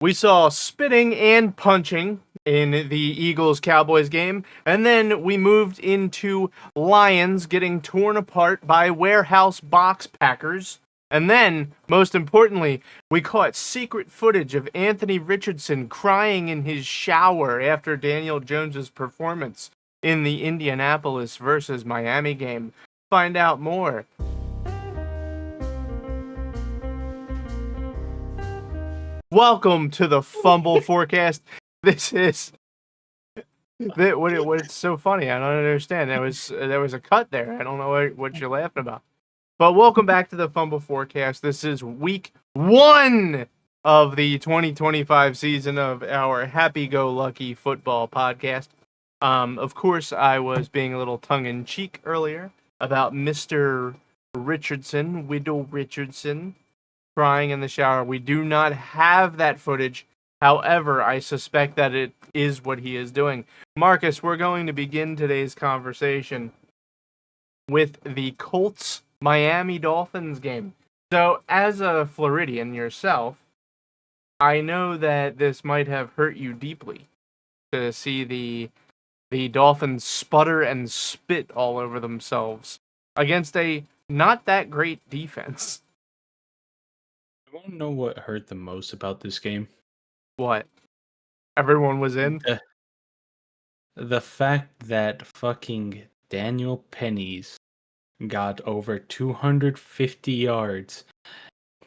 We saw spitting and punching in the Eagles-Cowboys game, and then we moved into Lions getting torn apart by warehouse box packers. And then, most importantly, we caught secret footage of Anthony Richardson crying in his shower after Daniel Jones's performance in the Indianapolis versus Miami game. Find out more. Welcome to the Fumble Forecast. This is what's so funny. I don't understand. There was a cut there. I don't know what you're laughing about. But welcome back to the Fumble Forecast. This is week 1 of the 2025 season of our happy-go-lucky football podcast. Of course, I was being a little tongue-in-cheek earlier about Mr. Richardson, Widow Richardson, crying in the shower. We do not have that footage. However, I suspect that it is what he is doing. Marcus, we're going to begin today's conversation with the Colts Miami Dolphins game. So, as a Floridian yourself, I know that this might have hurt you deeply to see the Dolphins sputter and spit all over themselves against a not that great defense. You want to know what hurt the most about this game? What? Everyone was in? The fact that fucking Daniel Pennies got over 250 yards,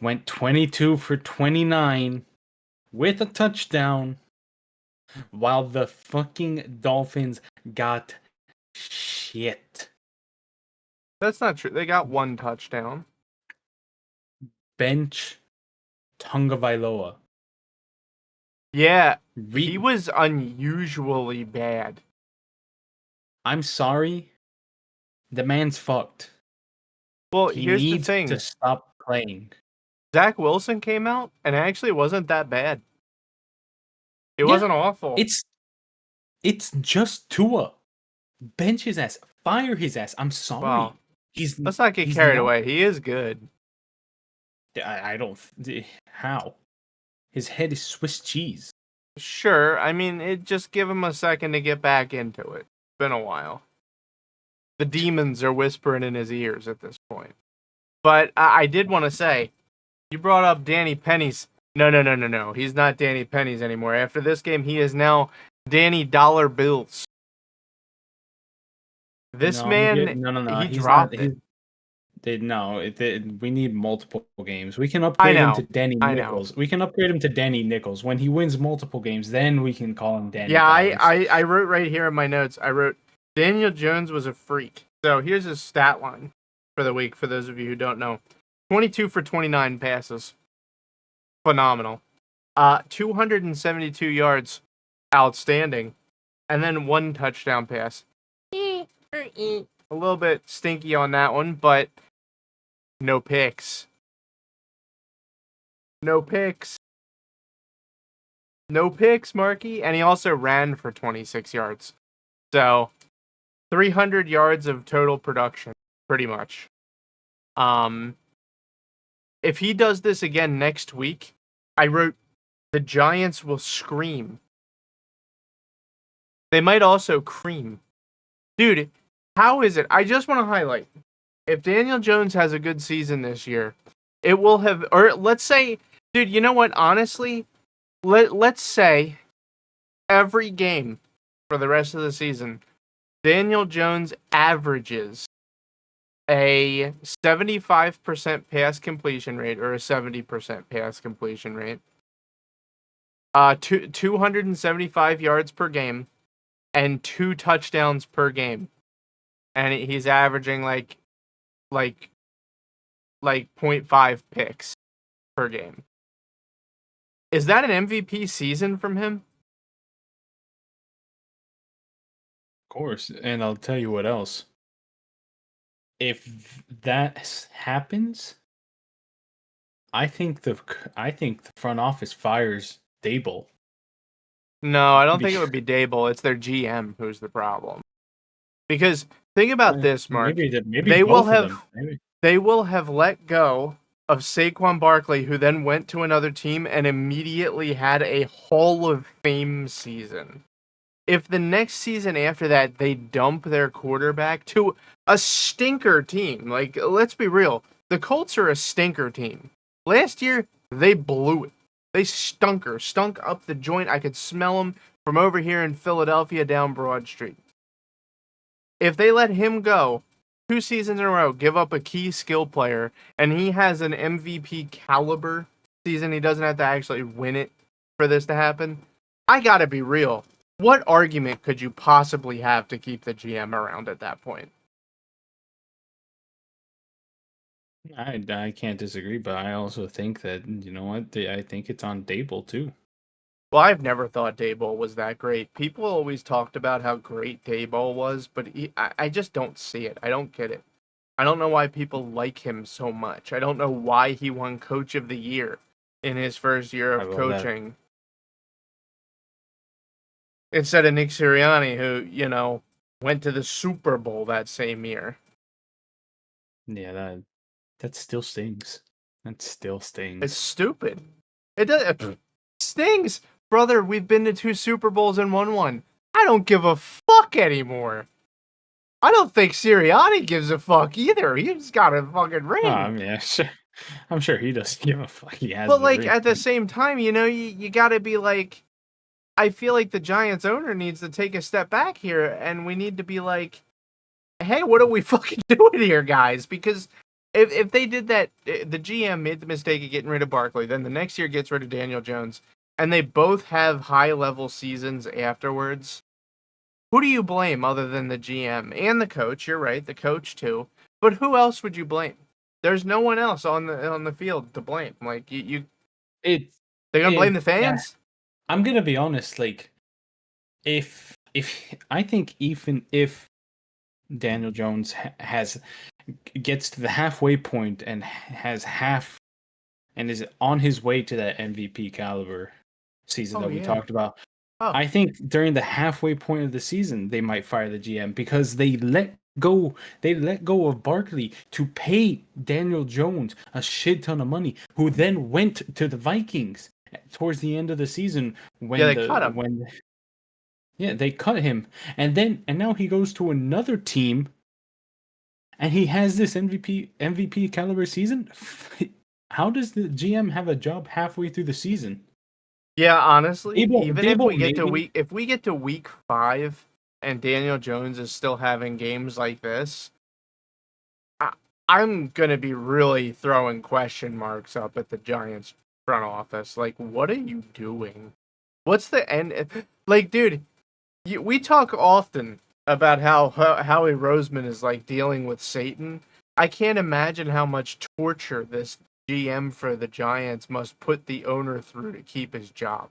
went 22 for 29 with a touchdown, while the fucking Dolphins got shit. That's not true. They got one touchdown. Bench Tungavailoa. Yeah, he was unusually bad. I'm sorry. The man's fucked. Well, He here's needs the thing. to stop playing. Zach Wilson came out and actually wasn't that bad. It wasn't awful. It's just Tua. Bench his ass. Fire his ass. I'm sorry. Well, let's not get carried away. He is good. I don't. How? His head is Swiss cheese. Sure. I mean, just give him a second to get back into it. It's been a while. The demons are whispering in his ears at this point. But I did want to say, you brought up Danny Pennies. No. He's not Danny Pennies anymore. After this game, he is now Danny Dollar Bills. This man, no. He dropped it. We need multiple games. We can upgrade him to Danny Nichols. We can upgrade him to Danny Nichols. When he wins multiple games, then we can call him Danny. Yeah, I wrote right here in my notes. I wrote Daniel Jones was a freak. So here's his stat line for the week. For those of you who don't know, 22 for 29 passes, phenomenal. 272 yards, outstanding, and then 1 touchdown pass. A little bit stinky on that one, but no picks. No picks, Marky. And he also ran for 26 yards. So, 300 yards of total production, pretty much. If he does this again next week, I wrote, the Giants will scream. They might also cream. Dude, how is it? I just want to highlight, if Daniel Jones has a good season this year, it will have, or let's say, dude, you know what? Honestly, let's say every game for the rest of the season, Daniel Jones averages a 75% pass completion rate or a 70% pass completion rate, 275 yards per game, and 2 touchdowns per game. And he's averaging like 0.5 picks per game. Is that an MVP season from him? Of course, and I'll tell you what else. If that happens, I think the front office fires Dable. No, I don't think it would be Dable. It's their GM who's the problem. Because think about this, Mark. Maybe they will have let go of Saquon Barkley, who then went to another team and immediately had a Hall of Fame season. If the next season after that they dump their quarterback to a stinker team, like, let's be real, the Colts are a stinker team. Last year, they blew it. They stunk up the joint. I could smell them from over here in Philadelphia down Broad Street. If they let him go 2 seasons in a row, give up a key skill player, and he has an MVP caliber season, he doesn't have to actually win it for this to happen, I gotta be real. What argument could you possibly have to keep the GM around at that point? I can't disagree, but I also think that, you know what, I think it's on Dable too. Well, I've never thought Daboll was that great. People always talked about how great Daboll was, but I just don't see it. I don't get it. I don't know why people like him so much. I don't know why he won Coach of the Year in his first year of coaching. Instead of Nick Sirianni, who, went to the Super Bowl that same year. Yeah, that still stings. That still stings. It's stupid. It does. Stings. Brother, we've been to 2 Super Bowls and won one. I don't give a fuck anymore. I don't think Sirianni gives a fuck either. He's got a fucking ring. Yeah, sure. I'm sure he doesn't give a fuck. He has. But like ring. At the same time, you gotta be like, I feel like the Giants owner needs to take a step back here, and we need to be like, hey, what are we fucking doing here, guys? Because if they did that, the GM made the mistake of getting rid of Barkley, then the next year gets rid of Daniel Jones, and they both have high-level seasons afterwards, who do you blame other than the GM and the coach? You're right, the coach too. But who else would you blame? There's no one else on the field to blame. Like they're gonna blame the fans. Yeah. I'm gonna be honest. Like, if I think even if Daniel Jones gets to the halfway point and has half and is on his way to that MVP caliber season that we talked about. Oh. I think during the halfway point of the season, they might fire the GM because they let go of Barkley to pay Daniel Jones a shit ton of money, who then went to the Vikings towards the end of the season when they cut him. They cut him. And now he goes to another team and he has this MVP caliber season. How does the GM have a job halfway through the season? Yeah, honestly, if we get to week 5 and Daniel Jones is still having games like this, I'm gonna be really throwing question marks up at the Giants front office. Like, what are you doing? What's the end? Like, dude, we talk often about how Howie Roseman is like dealing with Satan. I can't imagine how much torture this GM for the Giants must put the owner through to keep his job.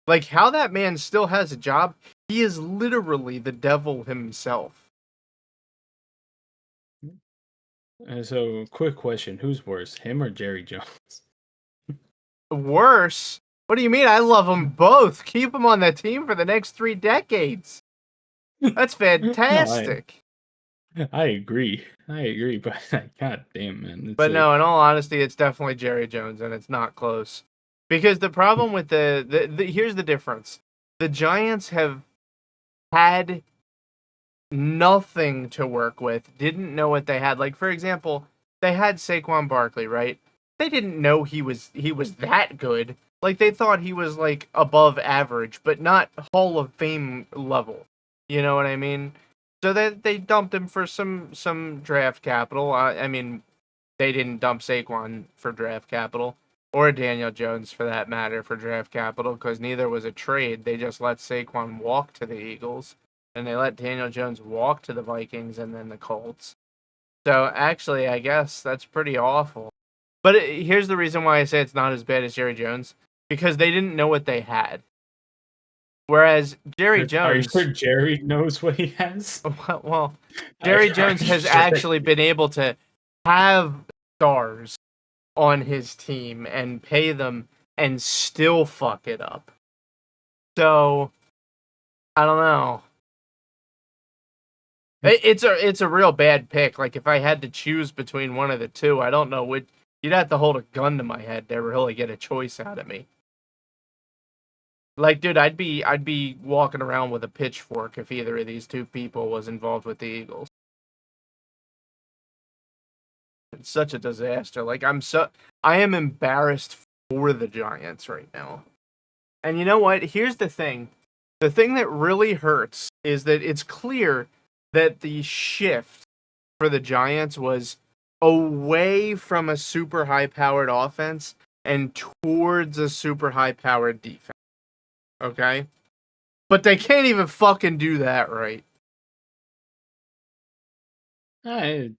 Like, how that man still has a job, he is literally the devil himself. So, quick question. Who's worse, him or Jerry Jones? Worse? What do you mean? I love them both. Keep them on the team for the next 3 decades. That's fantastic. No, I agree, but god damn, man. But no, in all honesty, it's definitely Jerry Jones, and it's not close. Because the problem with here's the difference. The Giants have had nothing to work with, didn't know what they had. Like, for example, they had Saquon Barkley, right? They didn't know he was that good. Like, they thought he was, like, above average, but not Hall of Fame level. You know what I mean? So they dumped him for some draft capital. I mean, they didn't dump Saquon for draft capital, or Daniel Jones for that matter for draft capital, because neither was a trade. They just let Saquon walk to the Eagles, and they let Daniel Jones walk to the Vikings and then the Colts. So actually, I guess that's pretty awful. But here's the reason why I say it's not as bad as Jerry Jones, because they didn't know what they had. Whereas Jerry Jones... Are you sure Jerry knows what he has? Well, Jerry Jones has actually been able to have stars on his team and pay them and still fuck it up. So, I don't know. It's a real bad pick. Like, if I had to choose between one of the two, I don't know which... You'd have to hold a gun to my head to really get a choice out of me. Like, dude, I'd be walking around with a pitchfork if either of these two people was involved with the Eagles. It's such a disaster. Like, I am embarrassed for the Giants right now. And you know what? Here's the thing. The thing that really hurts is that it's clear that the shift for the Giants was away from a super high-powered offense and towards a super high-powered defense. Okay? But they can't even fucking do that right. Yeah.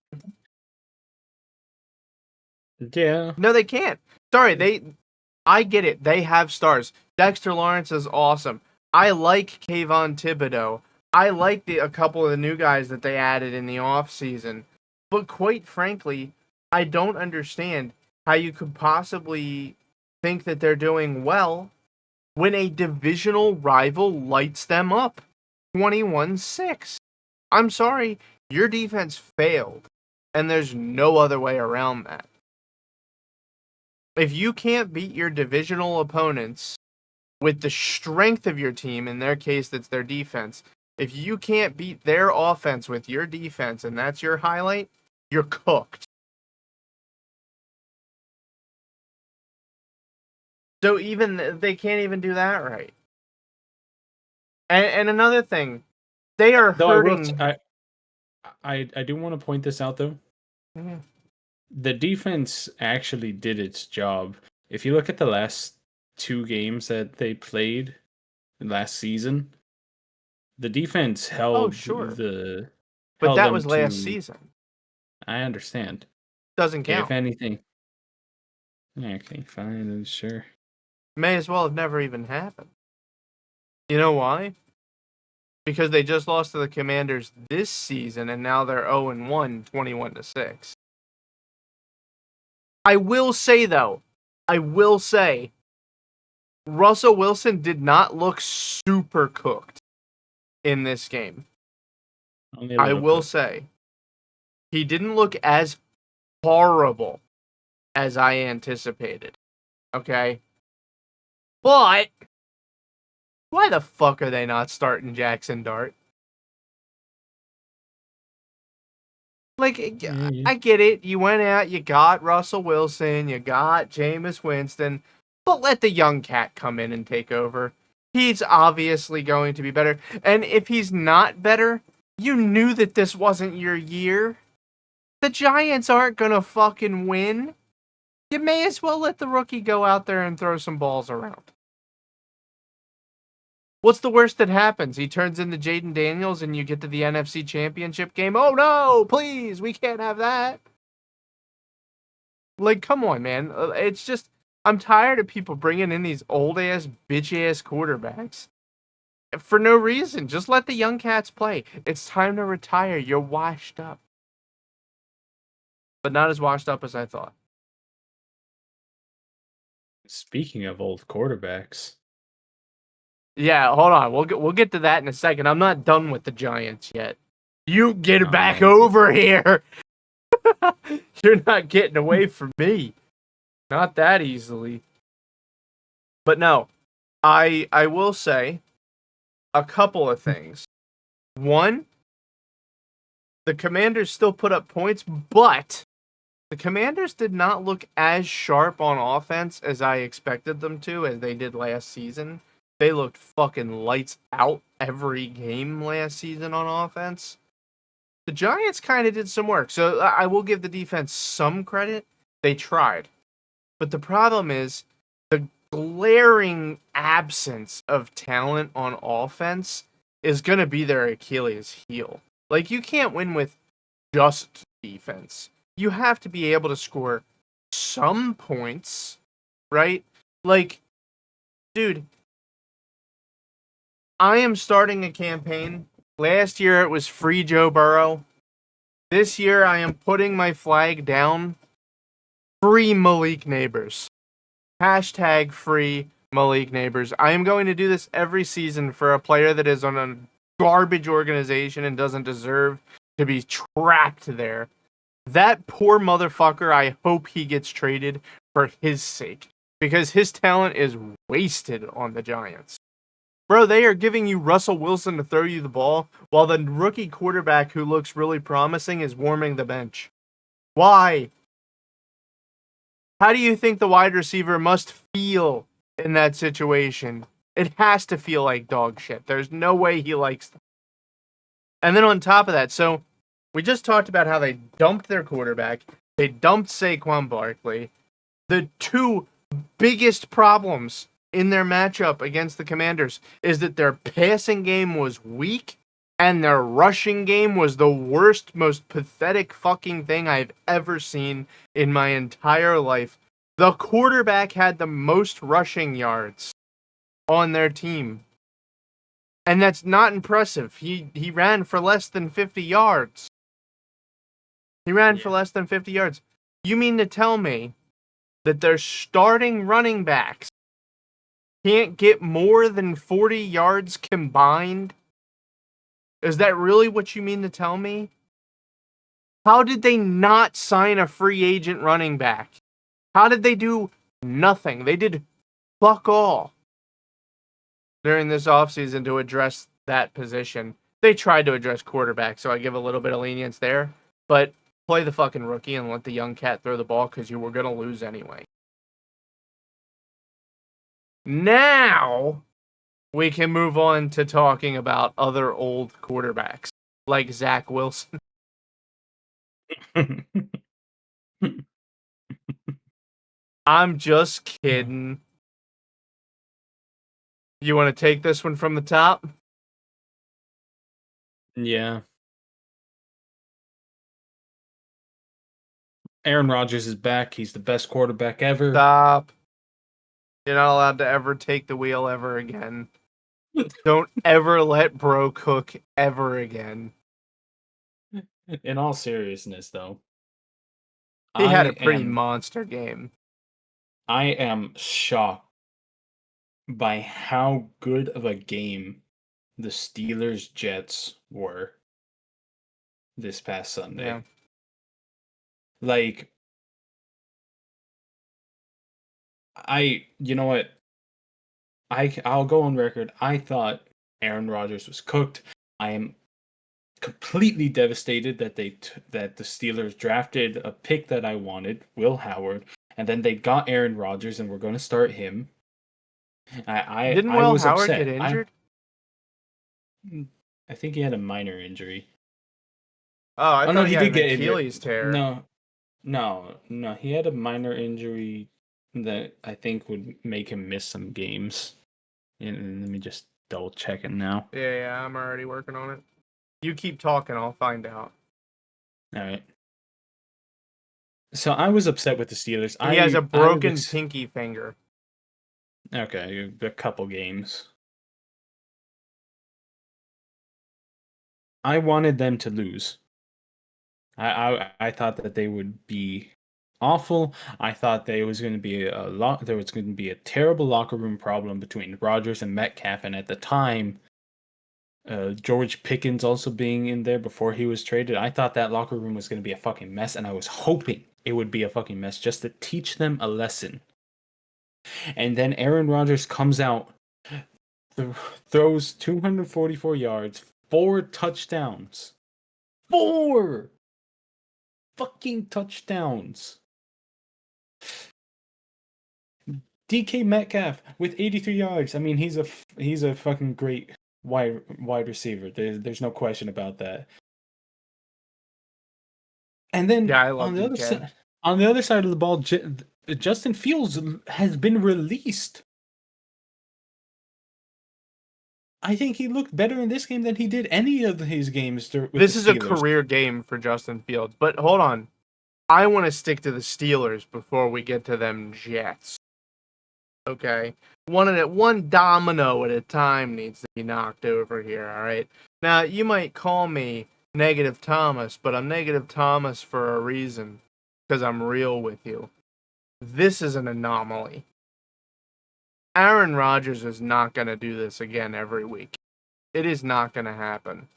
No, they can't. Sorry, I get it. They have stars. Dexter Lawrence is awesome. I like Kayvon Thibodeau. I like a couple of the new guys that they added in the offseason. But quite frankly, I don't understand how you could possibly think that they're doing well when a divisional rival lights them up 21-6. I'm sorry, your defense failed, and there's no other way around that. If you can't beat your divisional opponents with the strength of your team, in their case, that's their defense, if you can't beat their offense with your defense, and that's your highlight, you're cooked. So even they can't even do that right. And another thing, they are hurting. I do want to point this out though. Mm-hmm. The defense actually did its job. If you look at the last 2 games that they played last season, the defense held But that them was last season. I understand. Doesn't count. If anything. Okay, fine, sure. May as well have never even happened. You know why? Because they just lost to the Commanders this season, and now they're 0-1, 21-6. I will say, though, Russell Wilson did not look super cooked in this game. I will say, he didn't look as horrible as I anticipated. Okay? But why the fuck are they not starting Jackson Dart? Like, I get it. You went out, you got Russell Wilson, you got Jameis Winston, but let the young cat come in and take over. He's obviously going to be better. And if he's not better, you knew that this wasn't your year. The Giants aren't going to fucking win. You may as well let the rookie go out there and throw some balls around. What's the worst that happens? He turns into Jaden Daniels and you get to the NFC Championship game. Oh no, please, we can't have that. Like, come on, man. It's just, I'm tired of people bringing in these old-ass, bitch-ass quarterbacks. For no reason. Just let the young cats play. It's time to retire. You're washed up. But not as washed up as I thought. Speaking of old quarterbacks. Yeah, hold on. We'll get to that in a second. I'm not done with the Giants yet. You get back over here. You're not getting away from me. Not that easily. But no, I will say a couple of things. One, the Commanders still put up points, but the Commanders did not look as sharp on offense as I expected them to, as they did last season. They looked fucking lights out every game last season on offense. The Giants kind of did some work, so I will give the defense some credit. They tried. But the problem is the glaring absence of talent on offense is going to be their Achilles heel. Like, you can't win with just defense. You have to be able to score some points, right? Like, dude, I am starting a campaign. Last year it was free Joe Burrow. This year I am putting my flag down. Free Malik Neighbors. Hashtag free Malik Neighbors. I am going to do this every season for a player that is on a garbage organization and doesn't deserve to be trapped there. That poor motherfucker, I hope he gets traded for his sake. Because his talent is wasted on the Giants. Bro, they are giving you Russell Wilson to throw you the ball while the rookie quarterback who looks really promising is warming the bench. Why? How do you think the wide receiver must feel in that situation? It has to feel like dog shit. There's no way he likes them. And then on top of that, so we just talked about how they dumped their quarterback. They dumped Saquon Barkley. The two biggest problems in their matchup against the Commanders is that their passing game was weak and their rushing game was the worst, most pathetic fucking thing I've ever seen in my entire life. The quarterback had the most rushing yards on their team. And that's not impressive. He ran for less than 50 yards. He ran for less than 50 yards. You mean to tell me that their starting running backs can't get more than 40 yards combined? Is that really what you mean to tell me? How did they not sign a free agent running back? How did they do nothing? They did fuck all during this offseason to address that position. They tried to address quarterback, so I give a little bit of lenience there. But play the fucking rookie and let the young cat throw the ball because you were going to lose anyway. Now, we can move on to talking about other old quarterbacks, like Zach Wilson. I'm just kidding. You want to take this one from the top? Yeah. Aaron Rodgers is back. He's the best quarterback ever. Stop. You're not allowed to ever take the wheel ever again. Don't ever let bro cook ever again. In all seriousness, though, He had a pretty monster game. I am shocked by how good of a game the Steelers Jets were this past Sunday. Yeah. Like, you know what? I'll go on record. I thought Aaron Rodgers was cooked. I am completely devastated that that the Steelers drafted a pick that I wanted, Will Howard, and then they got Aaron Rodgers and we're going to start him. Didn't I Will was Howard upset. get injured? I think he had a minor injury. Oh, I Oh thought no, he he had did an get Achilles injured. tear. No, he had a minor injury that I think would make him miss some games. And let me just double check it now. Yeah, I'm already working on it. You keep talking, I'll find out. All right. So I was upset with the Steelers. He has a I broken was pinky finger. okay. A couple games. I wanted them to lose. I thought that they would be awful. I thought there was going to be there was going to be a terrible locker room problem between Rodgers and Metcalf, and at the time, George Pickens also being in there before he was traded. I thought that locker room was going to be a fucking mess, and I was hoping it would be a fucking mess just to teach them a lesson. And then Aaron Rodgers comes out, throws 244 yards, 4 touchdowns. 4 fucking touchdowns. DK Metcalf with 83 yards. I mean, he's a fucking great wide receiver. There's no question about that. And then Yeah, I love DK. On the other side of the ball, Justin Fields has been released. I think he looked better in this game than he did any of his games with This the is a Steelers. career game for Justin Fields. But hold on. I want to stick to the Steelers before we get to them Jets. Okay? One domino at a time needs to be knocked over here, alright? Now, you might call me Negative Thomas, but I'm Negative Thomas for a reason. Because I'm real with you. This is an anomaly. Aaron Rodgers is not going to do this again every week. It is not going to happen.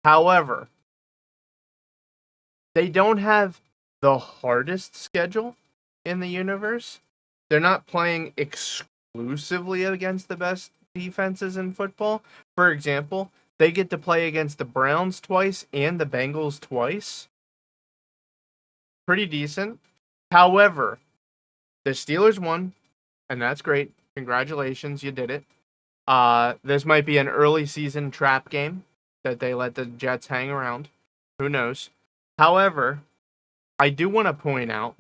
However, they don't have the hardest schedule in the universe. They're not playing exclusively against the best defenses in football. For example, they get to play against the Browns twice and the Bengals twice. Pretty decent. However, the Steelers won, and that's great. Congratulations, you did it. This might be an early season trap game that they let the Jets hang around. Who knows? However, I do want to point out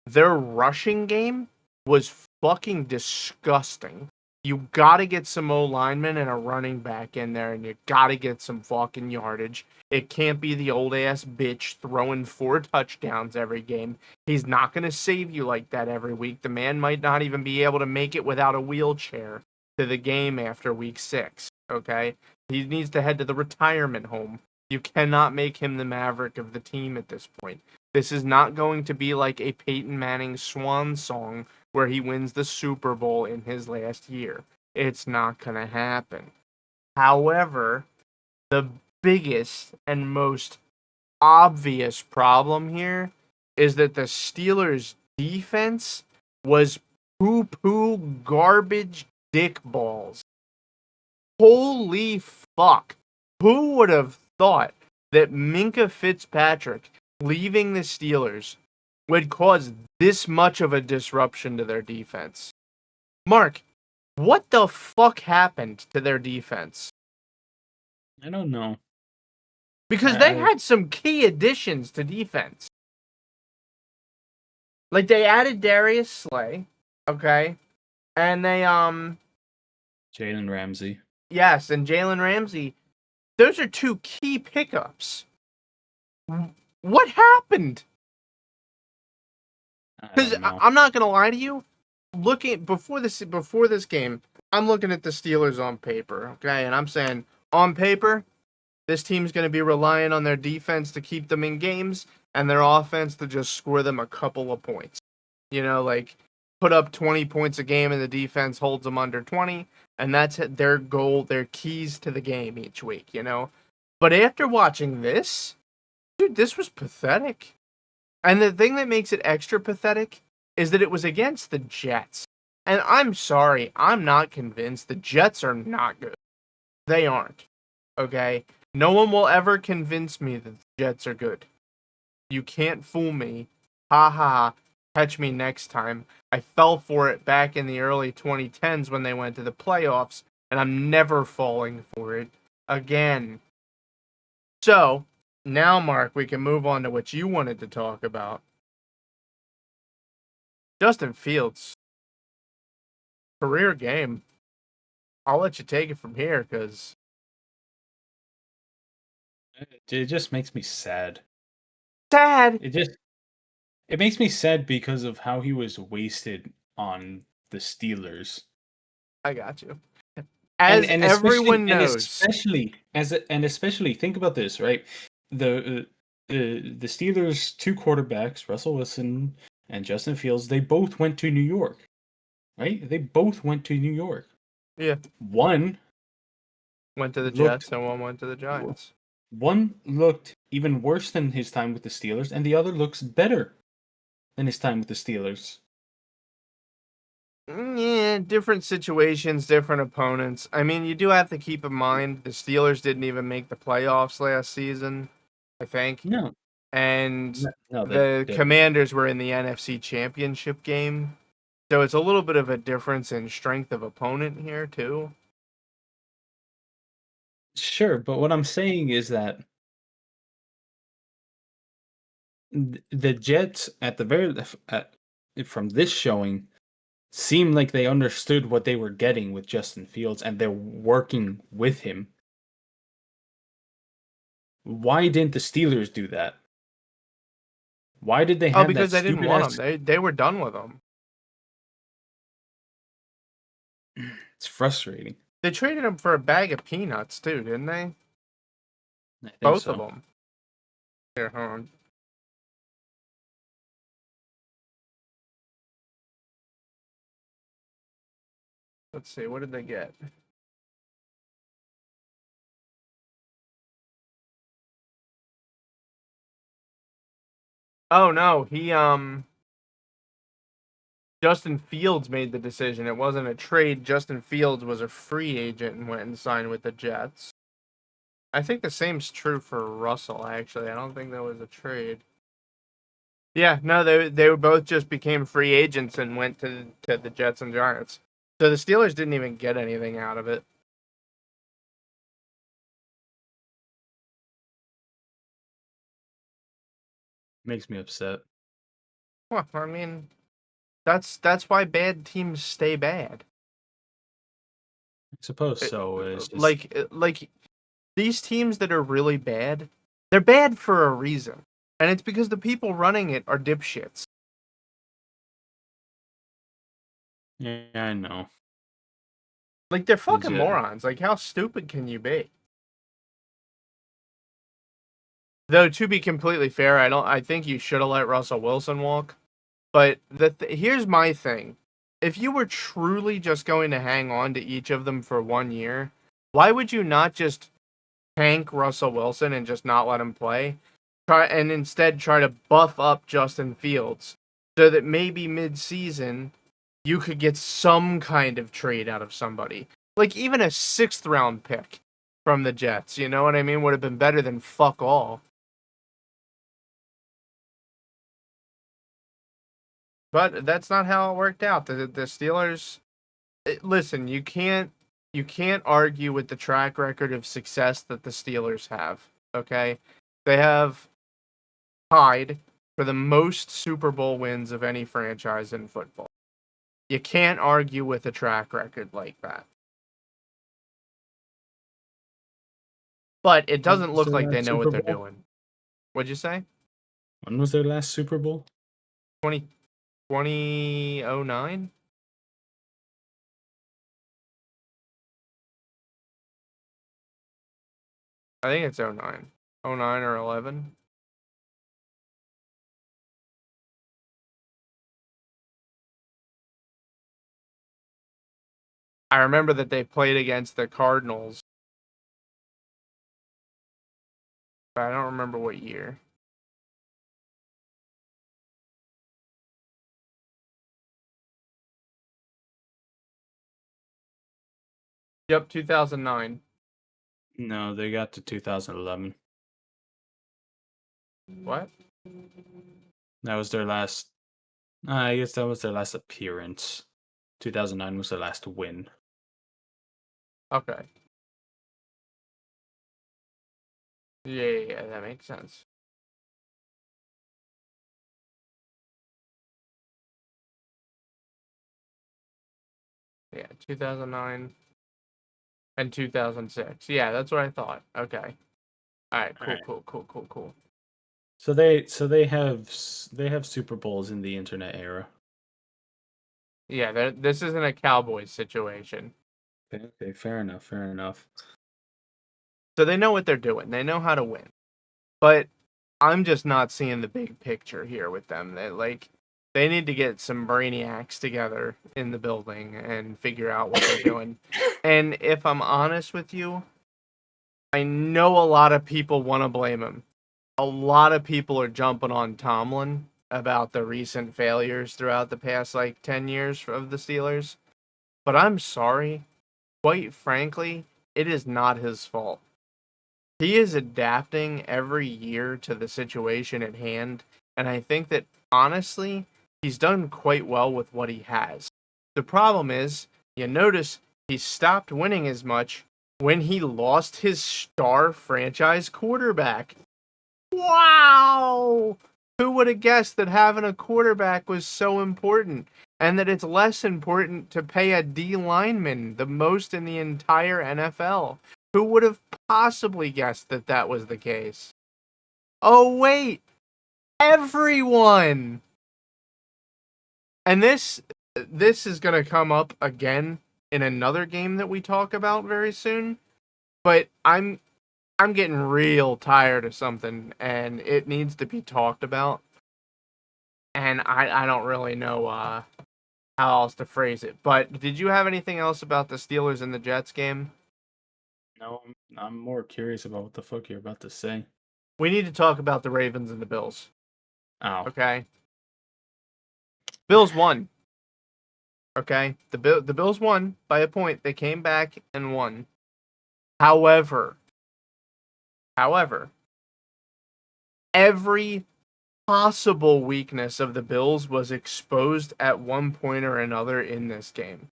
their rushing game was fucking disgusting. You gotta get some O linemen and a running back in there, and you gotta get some fucking yardage. It can't be the old ass bitch throwing 4 touchdowns every game. He's not gonna save you like that every week. The man might not even be able to make it without a wheelchair to the game after week 6. Okay? He needs to head to the retirement home. You cannot make him the maverick of the team at this point. This is not going to be like a Peyton Manning swan song where he wins the Super Bowl in his last year. It's not going to happen. However, the biggest and most obvious problem here is that the Steelers' defense was poo-poo garbage dick balls. Holy fuck. Who would have thought that Minkah Fitzpatrick leaving the Steelers would cause this much of a disruption to their defense? Mark, what the fuck happened to their defense? I don't know. Because they had some key additions to defense. Like, they added Darius Slay, okay? And they, Jalen Ramsey. yes, and Jalen Ramsey. Those are 2 key pickups. What happened? Because I'm not gonna lie to you. Looking before this game, I'm looking at the Steelers on paper, okay, and I'm saying on paper, this team's gonna be relying on their defense to keep them in games, and their offense to just score them a couple of points. You know, like put up 20 points a game, and the defense holds them under 20, and that's their goal, their keys to the game each week. You know, but after watching this, dude, this was pathetic. And the thing that makes it extra pathetic is that it was against the Jets. And I'm sorry, I'm not convinced. The Jets are not good. They aren't. Okay? No one will ever convince me that the Jets are good. You can't fool me. Ha ha. Catch me next time. I fell for it back in the early 2010s when they went to the playoffs, and I'm never falling for it again. So, now, Mark, we can move on to what you wanted to talk about. Justin Fields. Career game. I'll let you take it from here, because It just makes me sad. sad. It makes me sad because of how he was wasted on the Steelers. I got you. As and everyone knows. especially think about this, right? The Steelers' 2 quarterbacks, Russell Wilson and Justin Fields, they both went to New York, right? They both went to New York. Yeah. One Went to the looked Jets and one went to the Giants. one looked even worse than his time with the Steelers, and the other looks better than his time with the Steelers. Yeah, different situations, different opponents. I mean, you do have to keep in mind the Steelers didn't even make the playoffs last season, I think. No, And no, the they Commanders were in the NFC Championship game. So it's a little bit of a difference in strength of opponent here, too. sure, but what I'm saying is that the Jets at the from this showing seemed like they understood what they were getting with Justin Fields and they're working with him. Why didn't the Steelers do that? Why did they Oh, have that because they didn't stupid want ass? him. They were done with him. It's frustrating. They traded him for a bag of peanuts, too, didn't they? I think Both so. of them. Here, hold on. Let's see, what did they get? Oh no, Justin Fields made the decision. It wasn't a trade. Justin Fields was a free agent and went and signed with the Jets. I think the same's true for Russell, actually. I don't think that was a trade. Yeah, no, they were both just became free agents and went to the Jets and Giants. So the Steelers didn't even get anything out of it. Makes me upset. Well, I mean, that's why bad teams stay bad. I suppose It- so. It's just like these teams that are really bad, they're bad for a reason. And it's because the people running it are dipshits. yeah, I know. Like they're It's fucking just, morons. Like how stupid can you be? Though to be completely fair, I think you should have let Russell Wilson walk. But here's my thing. If you were truly just going to hang on to each of them for 1 year, why would you not just tank Russell Wilson and just not let him play? Instead try to buff up Justin Fields so that maybe mid-season you could get some kind of trade out of somebody. Like even a 6th round pick from the Jets, you know what I mean? Would have been better than fuck all. But that's not how it worked out. The Steelers listen, you can't argue with the track record of success that the Steelers have. Okay, they have tied for the most Super Bowl wins of any franchise in football. You can't argue with a track record like that. But it when doesn't was look their like they last know what Super they're Bowl? doing. What'd you say? When was their last Super Bowl? 2009? I think it's 09. 09 or 11. I remember that they played against the Cardinals, but I don't remember what year. Yep, 2009. No, they got to 2011. What? That was their last. I guess that was their last appearance. 2009 was their last win. Okay. Yeah, that makes sense. Yeah, 2009 and 2006. Yeah, that's what I thought. Okay. All right, All cool, right. cool, cool, cool, cool. So they have Super Bowls in the internet era. Yeah, this isn't a Cowboys situation. Okay, fair enough. Fair enough. So they know what they're doing. They know how to win. But I'm just not seeing the big picture here with them. They need to get some brainiacs together in the building and figure out what they're doing. And if I'm honest with you, I know a lot of people want to blame him. A lot of people are jumping on Tomlin about the recent failures throughout the past 10 years of the Steelers. But I'm sorry, quite frankly, it is not his fault. He is adapting every year to the situation at hand, and I think that honestly, he's done quite well with what he has. The problem is, you notice he stopped winning as much when he lost his star franchise quarterback. Wow! Who would have guessed that having a quarterback was so important and that it's less important to pay a D lineman the most in the entire NFL? Who would have possibly guessed that that was the case? Oh, wait! Everyone! And this is going to come up again in another game that we talk about very soon, but I'm getting real tired of something and it needs to be talked about. And I don't really know how else to phrase it. But did you have anything else about the Steelers and the Jets game? No, I'm more curious about what the fuck you're about to say. We need to talk about the Ravens and the Bills. Oh. Okay. Bills won. Okay. The Bills won by a point. They came back and won. However, every possible weakness of the Bills was exposed at one point or another in this game.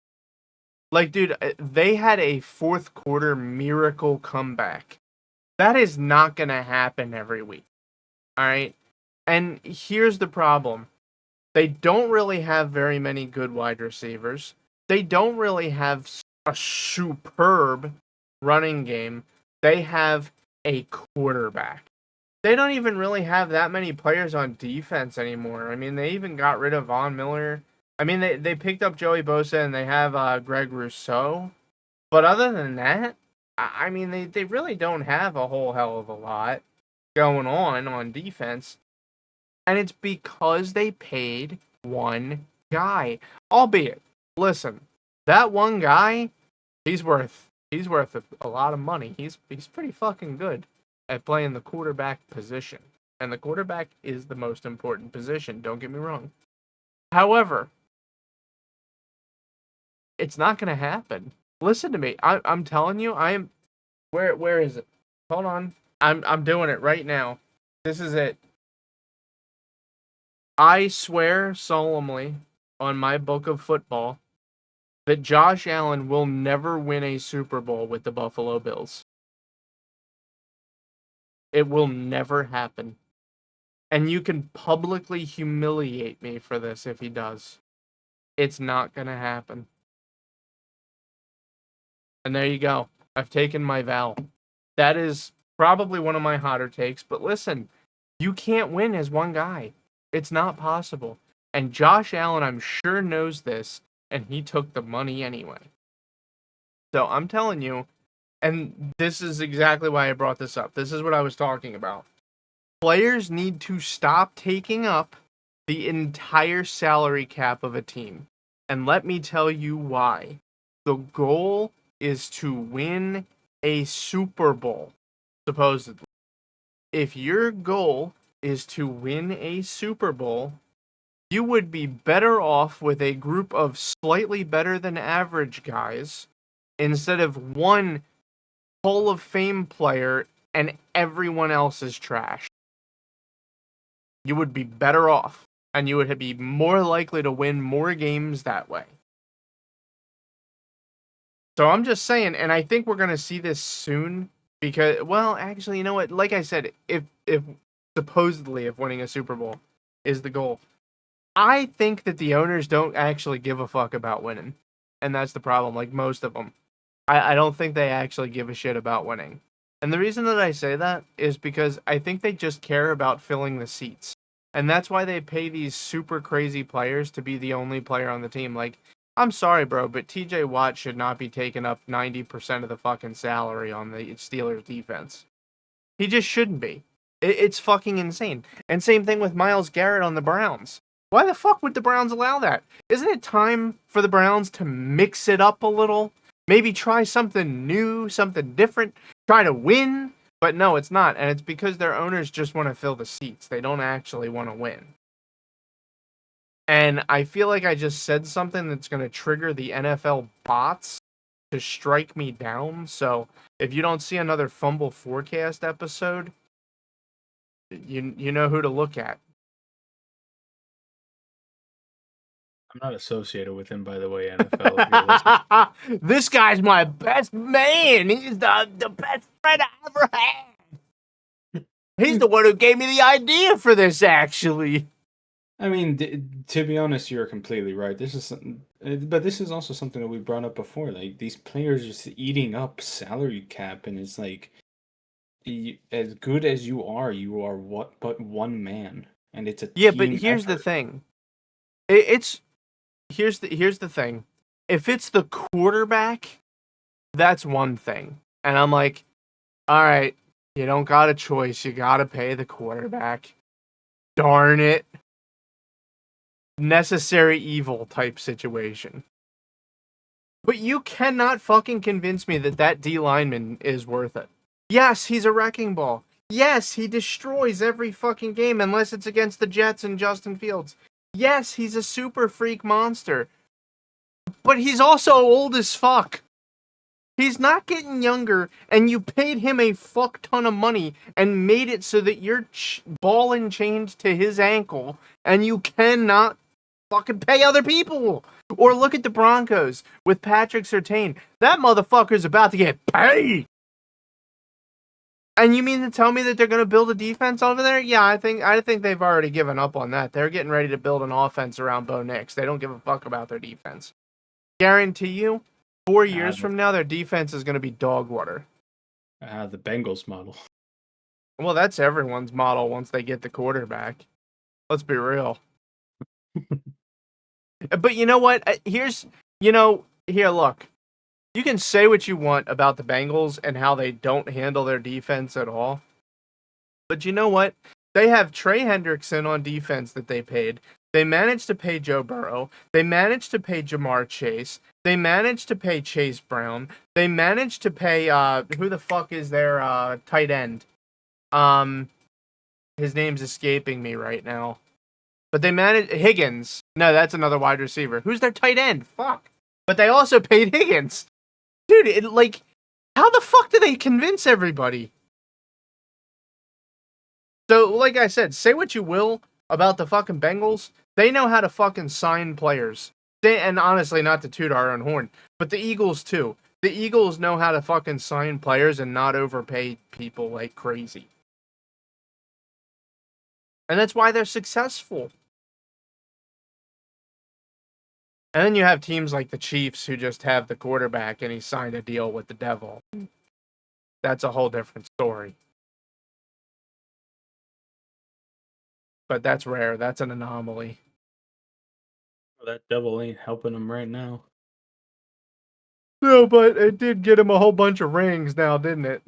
Like, dude, they had a fourth quarter miracle comeback. That is not going to happen every week. All right. And here's the problem. They don't really have very many good wide receivers. They don't really have a superb running game. They have a quarterback. They don't even really have that many players on defense anymore. I mean, they even got rid of Von Miller. I mean, they picked up Joey Bosa and they have Greg Rousseau. But other than that, I mean, they really don't have a whole hell of a lot going on defense. And it's because they paid one guy. Albeit, listen, that one guy, he's worth a lot of money. He's pretty fucking good at playing the quarterback position. And the quarterback is the most important position, don't get me wrong. However, it's not going to happen. Listen to me. I'm telling you, I am where is it? Hold on. I'm doing it right now. This is it. I swear solemnly on my book of football that Josh Allen will never win a Super Bowl with the Buffalo Bills. It will never happen. And you can publicly humiliate me for this if he does. It's not going to happen. And there you go. I've taken my vow. That is probably one of my hotter takes. But listen, you can't win as one guy. It's not possible. And Josh Allen, I'm sure, knows this. And he took the money anyway. So I'm telling you, and this is exactly why I brought this up. This is what I was talking about. Players need to stop taking up the entire salary cap of a team. And let me tell you why. The goal is to win a Super Bowl, supposedly. If your goal is to win a Super Bowl, you would be better off with a group of slightly better than average guys instead of one Hall of Fame player and everyone else is trash. You would be better off, and you would be more likely to win more games that way. So I'm just saying, and I think we're going to see this soon because, well, actually, you know what? Like I said, if supposedly if winning a Super Bowl is the goal, I think that the owners don't actually give a fuck about winning. And that's the problem, like most of them. I don't think they actually give a shit about winning. And the reason that I say that is because I think they just care about filling the seats. And that's why they pay these super crazy players to be the only player on the team. Like, I'm sorry, bro, but TJ Watt should not be taking up 90% of the fucking salary on the Steelers defense. He just shouldn't be. It's fucking insane. And same thing with Myles Garrett on the Browns. Why the fuck would the Browns allow that? Isn't it time for the Browns to mix it up a little? Maybe try something new, something different, try to win? But no, it's not. And it's because their owners just want to fill the seats. They don't actually want to win. And I feel like I just said something that's going to trigger the NFL bots to strike me down. So if you don't see another Fumble Forecast episode, you know who to look at. I'm not associated with him, by the way, NFL. This guy's my best man. He's the best friend I ever had. He's the one who gave me the idea for this, actually. I mean, to be honest, you're completely right. This is, but this is also something that we brought up before. Like these players just eating up salary cap, and it's like, as good as you are what but one man, and it's a Yeah, team but here's the effort. thing. Here's the thing. If it's the quarterback, that's one thing, and I'm like, all right, you don't got a choice. You got to pay the quarterback. Darn it. Necessary evil type situation. But you cannot fucking convince me that D lineman is worth it. Yes, he's a wrecking ball. Yes, he destroys every fucking game unless it's against the Jets and Justin Fields. Yes, he's a super freak monster. But he's also old as fuck. He's not getting younger, and you paid him a fuck ton of money and made it so that your ball and chained to his ankle, and you cannot fucking pay other people. Or look at the Broncos with Patrick Surtain. That motherfucker's about to get paid. And you mean to tell me that they're going to build a defense over there? Yeah, I think they've already given up on that. They're getting ready to build an offense around Bo Nix. They don't give a fuck about their defense. Guarantee you, 4 years from now, their defense is going to be dog water. The Bengals model. Well, that's everyone's model once they get the quarterback. Let's be real. But you know what? Here, look. You can say what you want about the Bengals and how they don't handle their defense at all. But you know what? They have Trey Hendrickson on defense that they paid. They managed to pay Joe Burrow. They managed to pay Jamar Chase. They managed to pay Chase Brown. They managed to pay who the fuck is their tight end? His name's escaping me right now. But they managed Higgins. No, that's another wide receiver. Who's their tight end? Fuck. But they also paid Higgins. Dude, how the fuck do they convince everybody? So, like I said, say what you will about the fucking Bengals. They know how to fucking sign players. And honestly, not to toot our own horn, but the Eagles too. The Eagles know how to fucking sign players and not overpay people like crazy. And that's why they're successful. And then you have teams like the Chiefs who just have the quarterback and he signed a deal with the devil. That's a whole different story. But that's rare. That's an anomaly. Well, that devil ain't helping him right now. No, but it did get him a whole bunch of rings now, didn't it?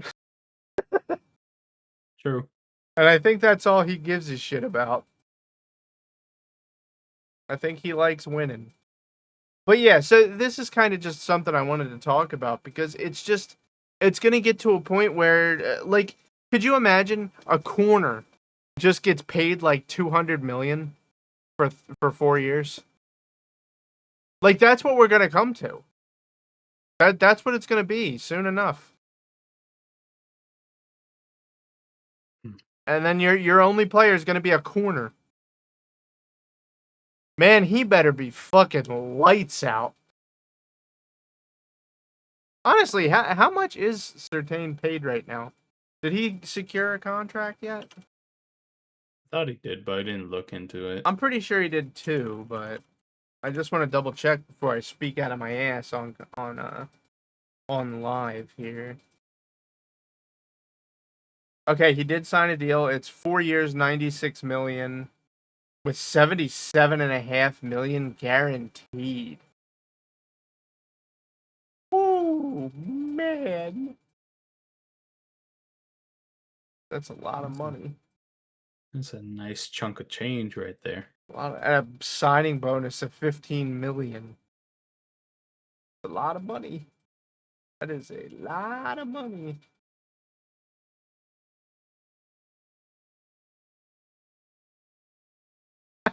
True. And I think that's all he gives a shit about. I think he likes winning. But yeah, so this is kind of just something I wanted to talk about because it's going to get to a point where, could you imagine a corner just gets paid like $200 million for 4 years? Like, that's what we're going to come to. That's what it's going to be soon enough. And then your only player is going to be a corner. Man, he better be fucking lights out. Honestly, how much is Surtain paid right now? Did he secure a contract yet? I thought he did, but I didn't look into it. I'm pretty sure he did too, but I just want to double check before I speak out of my ass on live here. Okay, he did sign a deal. It's 4 years, $96 million, with $77.5 million guaranteed. Oh man, that's a lot of money. That's a nice chunk of change right there. A signing bonus of $15 million. That's a lot of money. That is a lot of money.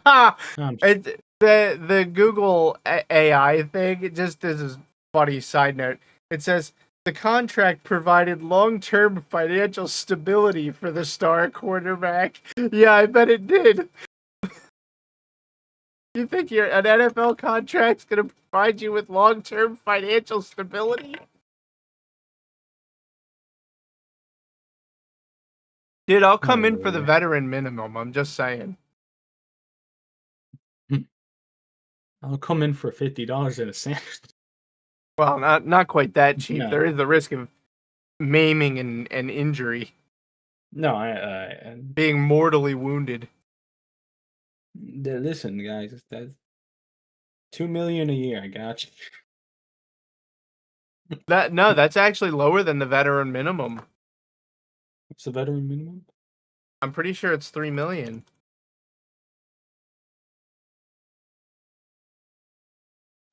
The Google AI thing. This is funny side note. It says the contract provided long-term financial stability for the star quarterback. Yeah, I bet it did. You think an NFL contract's gonna provide you with long-term financial stability? Dude, I'll come in for the veteran minimum. I'm just saying. I'll come in for $50 in a sandwich. Well, not quite that cheap. No. There is the risk of maiming and injury. No, I being mortally wounded. Listen, guys, that's $2 million a year. I got you. That's actually lower than the veteran minimum. What's the veteran minimum? I'm pretty sure it's $3 million.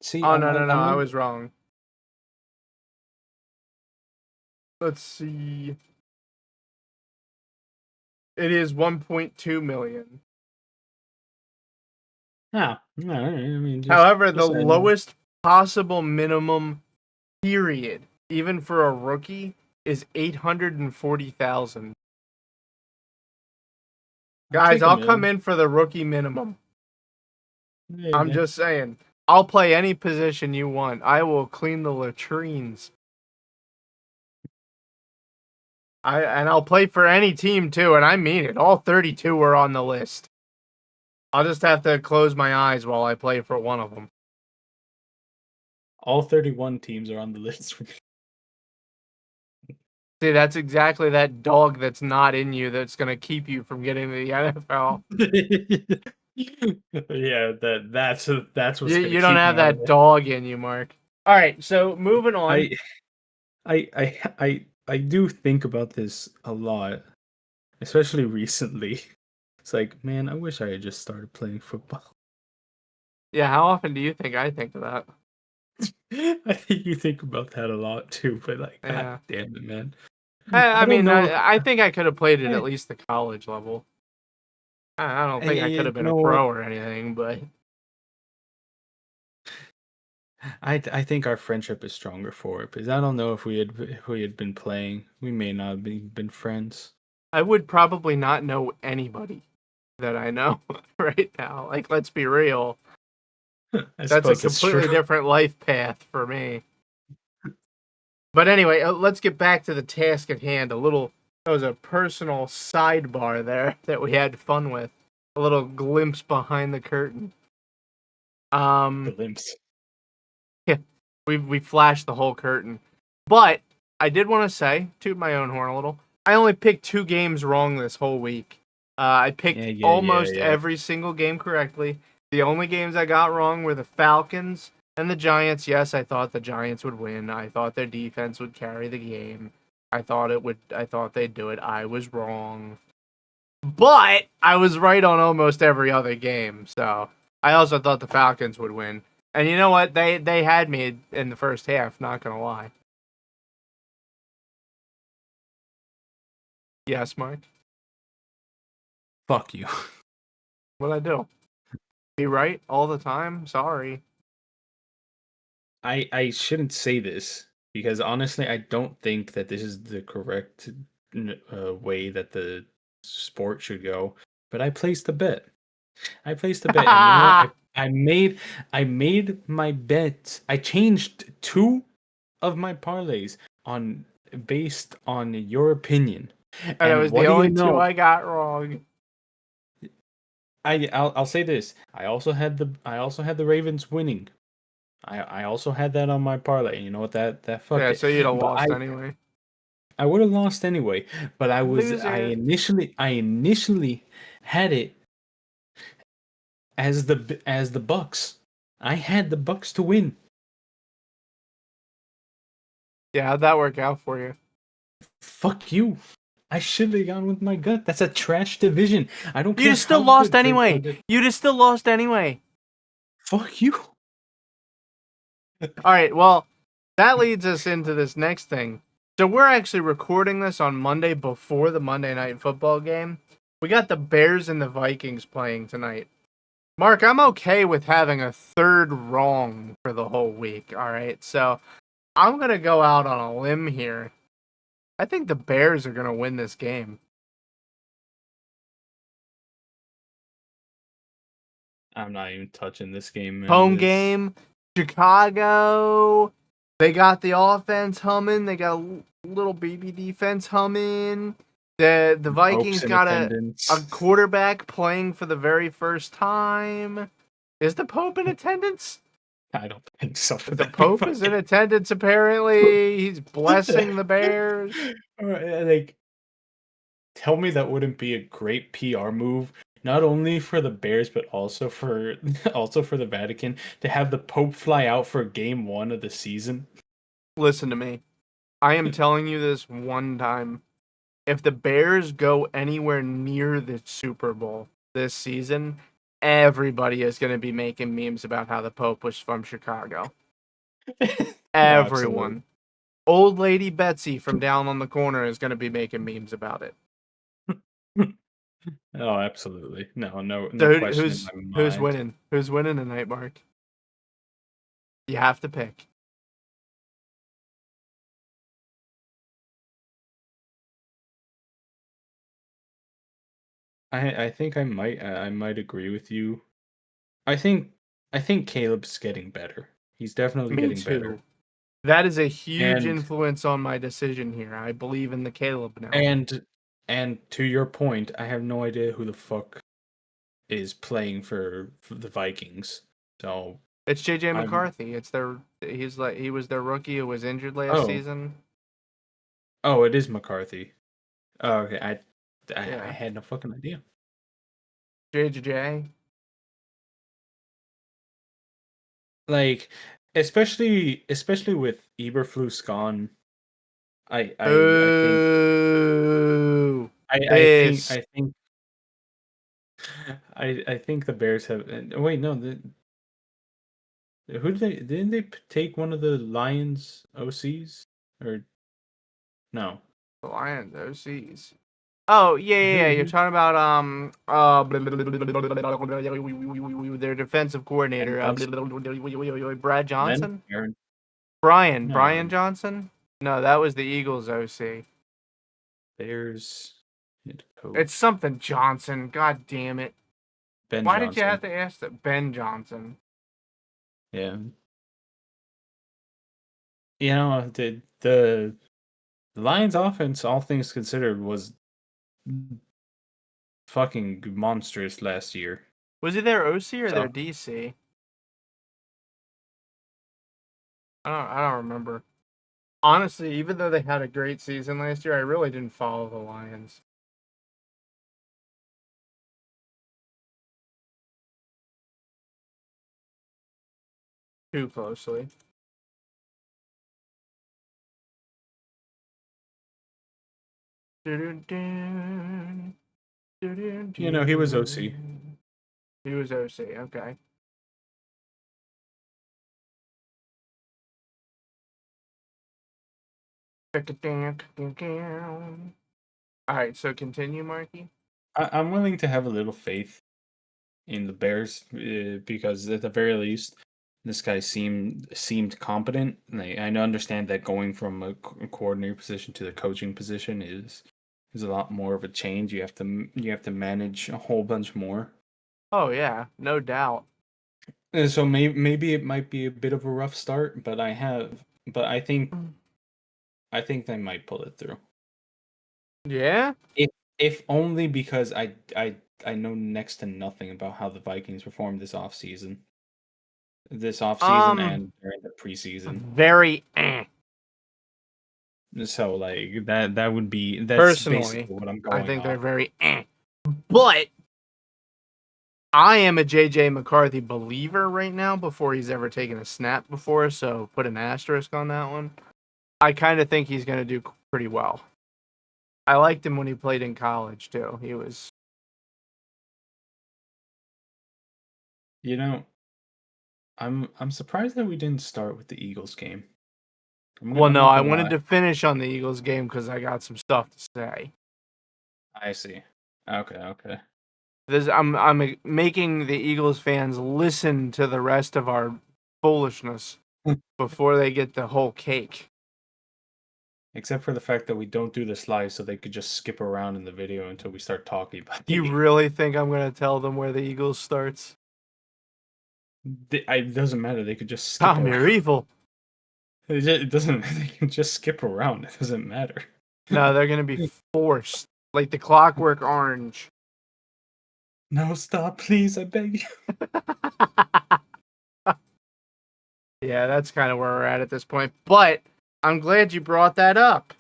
See, no, I was wrong. Let's see. It is 1.2 million. Yeah, I mean, However, the just adding. lowest possible minimum period, even for a rookie, is 840,000. I'll Guys, take a I'll come million. in for the rookie minimum. I'm Yeah, just saying. I'll play any position you want. I will clean the latrines. And I'll play for any team too, and I mean it. All 32 are on the list. I'll just have to close my eyes while I play for one of them. all 31 teams are on the list for me. See, that's exactly that dog that's not in you that's going to keep you from getting to the NFL. Yeah, that's what's gonna You don't keep have me out of that it. dog in you, Mark. All right, so moving on. I I do think about this a lot, especially recently. It's like, man, I wish I had just started playing football. Yeah, how often do you think I think of that? I think you think about that a lot too, but like, god Yeah. damn it, man. I I don't mean, know if I think I could have played it at I, least the college level. I don't think I could you have been a know what? pro or anything, but I think our friendship is stronger for it because I don't know if we had been playing, we may not have been friends. I would probably not know anybody that I know right now. Like, let's be real. I That's a suppose that's true. completely different life path for me. But anyway, let's get back to the task at hand. That was a personal sidebar there that we had fun with. A little glimpse behind the curtain. Um, Glimpse. yeah, we flashed the whole curtain. But I did want to say, toot my own horn a little. I only picked 2 games wrong this whole week. I Yeah, picked yeah, yeah, almost yeah. every single game correctly. The only games I got wrong were the Falcons and the Giants. Yes, I thought the Giants would win. I thought their defense would carry the game. I thought it would. I thought they'd do it. I was wrong, but I was right on almost every other game. So I also thought the Falcons would win. And you know what? They had me in the first half. Not gonna lie. Yes, Mark. Fuck you. What'd I do? Be right all the time? Sorry. I shouldn't say this because honestly, I don't think that this is the correct way that the sport should go. But I placed a bet. I placed a bet, and you know what? I made my bet. I changed two of my parlays on based on your opinion. And it And was the what do you only two know? I got wrong. I'll say this. I also had the Ravens winning. I also had that on my parlay. You know what? That fuck Yeah, it. so you'd have But lost anyway. I would have lost anyway. But I Loser. initially had it as the Bucks. I had the Bucks to win. Yeah, how'd that work out for you? Fuck you. I should have gone with my gut. That's a trash division. I don't You'd care have still how lost good Drake Carr anyway. did. You'd have still lost anyway. Fuck you. All right, well, that leads us into this next thing. So we're actually recording this on Monday before the Monday Night Football game. We got the Bears and the Vikings playing tonight. Mark, I'm okay with having a third wrong for the whole week. All right, so I'm going to go out on a limb here. I think the Bears are going to win this game. I'm not even touching this game, man. Home This game, Chicago. They got the offense humming. They got a little baby defense humming. The Pope's Vikings in got a attendance. quarterback playing for the very first time. Is the Pope in attendance? I don't think so. For The that be Pope is in fucking. attendance apparently. He's What the? blessing the Bears. Like, tell me that wouldn't be a great PR move, not only for the Bears but also for also for the Vatican to have the Pope fly out for game one of the season. Listen to me. I am telling you this one time. If the Bears go anywhere near the Super Bowl this season, everybody is going to be making memes about how the Pope was from Chicago. Oh, absolutely. Everyone. Old lady Betsy from down on the corner is going to be making memes about it. Oh, absolutely. No So question in my who's mind. winning? Who's winning tonight, Mark? You have to pick. I think I might agree with you. I think I think Caleb's getting better. He's definitely Me getting better. too. That is a huge And influence on my decision here. I believe in the Caleb now. and and to your point, I have no idea who the fuck is playing for the Vikings. So It's JJ I'm McCarthy. He was their rookie who was injured last oh season. oh it is McCarthy. Oh, okay. I Yeah. had no fucking idea. JJ. Like especially with Eberflus gone, I think Boo. I I think Piss. I think I think the Bears have. Wait, no. Who did they? Didn't they take one of the Lions OCs or no? The Lions, OCs. Oh, yeah, yeah, yeah. You're Who? talking about their defensive Ben coordinator, Johnson. Brad Ben Johnson? Aaron. Brian No. Johnson? No, that was the Eagles OC. Bears head It's coach something Johnson. God damn it. Ben Why did you have Johnson. to ask that? Ben Johnson. Yeah. The Lions offense, all things considered, was fucking monstrous last year. Was he their OC or their So DC? I don't remember. Honestly, even though they had a great season last year, I really didn't follow the Lions too closely. Dun-dun-dun, he was OC. dun-dun-dun. He was OC. Okay. All right. So continue, Marky. I'm willing to have a little faith in the Bears because at the very least, this guy seemed competent. Like, I understand that going from a coordinator position to the coaching position is a lot more of a change. You have to manage a whole bunch more. Oh yeah, no doubt. And so maybe it might be a bit of a rough start, but I think they might pull it through. Yeah. If only because I know next to nothing about how the Vikings performed this offseason Um. and during the preseason. Very. So like that's Personally, basically what I'm I going think they're off. very. But I am a JJ McCarthy believer right now before he's ever taken a snap before, so put an asterisk on that one. I kind of think he's going to do pretty well. I liked him when he played in college too. He was You know, I'm surprised that we didn't start with the Eagles game. well, I'm no, not I gonna wanted lie. to finish on the Eagles game because I got some stuff to say. I see. Okay. I'm making the Eagles fans listen to the rest of our foolishness before they get the whole cake. Except for the fact that we don't do the slides, so they could just skip around in the video until we start talking about You the. really think I'm going to tell them where the Eagles starts? It doesn't matter. They could just skip Tom, you're around. evil. It doesn't. They can just skip around. It doesn't matter. No, they're going to be forced like the Clockwork Orange. No, stop, please. I beg you. Yeah, that's kind of where we're at this point. But I'm glad you brought that up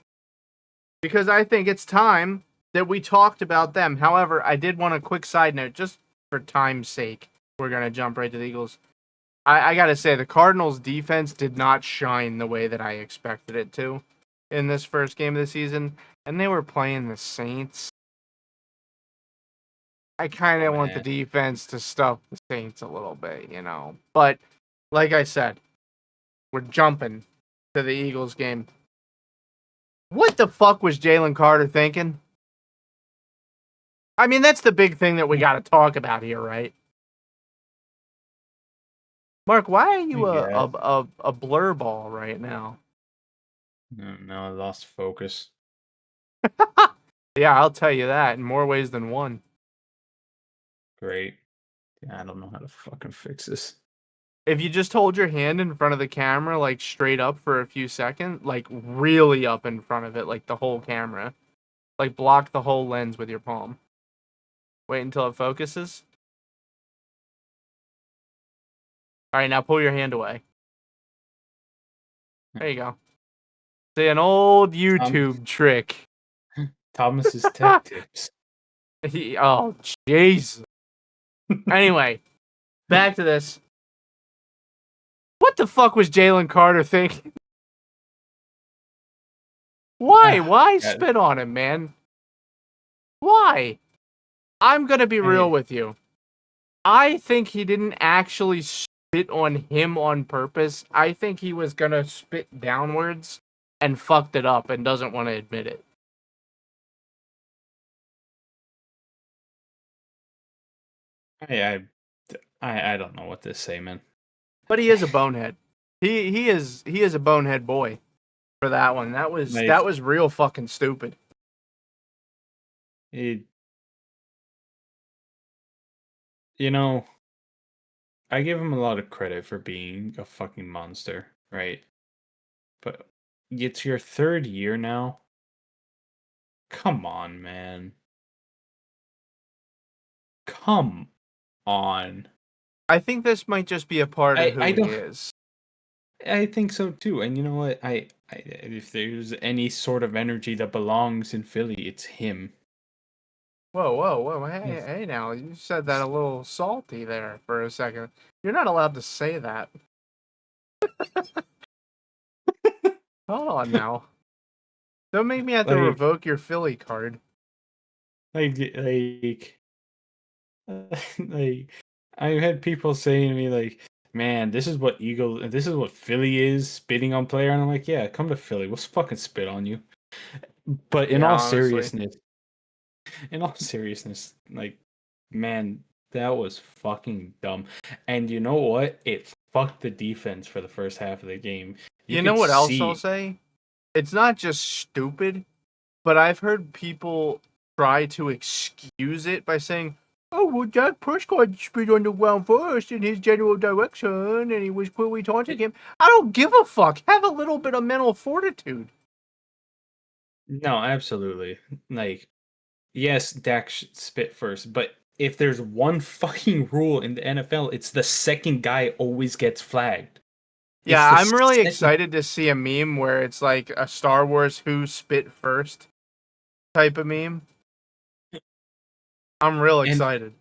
because I think it's time that we talked about them. However, I did want a quick side note just for time's sake. We're going to jump right to the Eagles. I got to say, the Cardinals' defense did not shine the way that I expected it to in this first game of the season, and they were playing the Saints. I kind Oh of want the man. defense to stuff the Saints a little bit, you know. But like I said, we're jumping to the Eagles game. What the fuck was Jalen Carter thinking? I mean, that's the big thing that we got to talk about here, right? Mark, why are you Yeah. a blur ball right now? No, I lost focus. Yeah, I'll tell you that in more ways than one. Great. Yeah, I don't know how to fucking fix this. If you just hold your hand in front of the camera, like straight up for a few seconds, like really up in front of it, like the whole camera, like block the whole lens with your palm. Wait until it focuses. All right, now pull your hand away. There you go. See, an old Um, YouTube trick. Thomas's tech tips. Oh, jeez. Anyway, back to this. What the fuck was Jalen Carter thinking? Why? Why God. spit on him, man? Why? I'm gonna be real I, with you. I think he didn't actually spit on him on purpose. I think he was gonna spit downwards and fucked it up and doesn't want to admit it. I, I don't know what to say, man. But he is a bonehead. He is a bonehead boy for that one. That Like was real fucking stupid. it, you know, I give him a lot of credit for being a fucking monster, right? But it's your third year now. Come on, man. Come on. I think this might just be a part of I who he don't. is. I think so too. And you know what? If there's any sort of energy that belongs in Philly, it's him. Whoa, whoa, whoa! Hey, Yes. hey! Now you said that a little salty there for a second. You're not allowed to say that. Hold on now. Don't make me have to Like, revoke your Philly card. like, like, I've had people saying to me like, "Man, this is what Philly is spitting on player," and I'm like, "Yeah, come to Philly, we'll fucking spit on you." But Yeah, honestly. in all seriousness, like, man, that was fucking dumb. And you know what? It fucked the defense for the first half of the game. You You know could what else I'll see. say? It's not just stupid, but I've heard people try to excuse it by saying, "Oh, well, Dak Prescott spit on the ground first in his general direction, and he was clearly taunting him." I don't give a fuck. Have a little bit of mental fortitude. No, absolutely. Like, yes, Dak spit first, but if there's one fucking rule in the NFL, it's the second guy always gets flagged. It's Yeah, the I'm really second. excited to see a meme where it's like a Star Wars who spit first type of meme. I'm real And excited.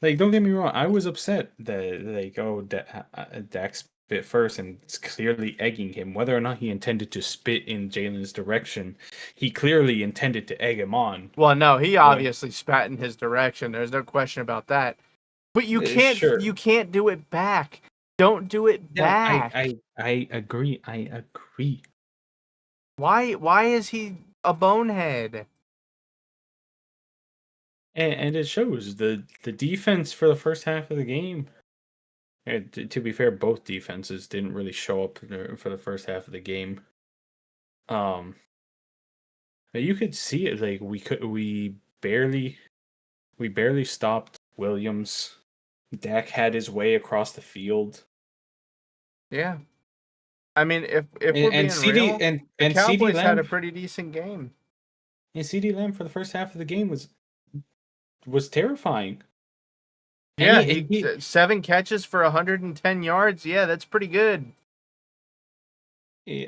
like, don't get me wrong, I was upset that like, oh, Dak spit first, and it's clearly egging him. Whether or not he intended to spit in Jalen's direction, he clearly intended to egg him on. Well, no, he What? obviously spat in his direction. There's no question about that. But Sure. you can't do it back. Don't do it No, back. I agree. I agree. Why is he a bonehead? And it shows the defense for the first half of the game. To be fair, both defenses didn't really show up for the first half of the game. Um, but you could see it. Like, we barely stopped Williams. Dak had his way across the field. Yeah. I mean, if we're And being CD real, the and CD Cowboys had a Lamb pretty decent game. and CD Lamb for the first half of the game was terrifying. And Yeah, he and he 7 catches for 110 yards. Yeah, that's pretty good.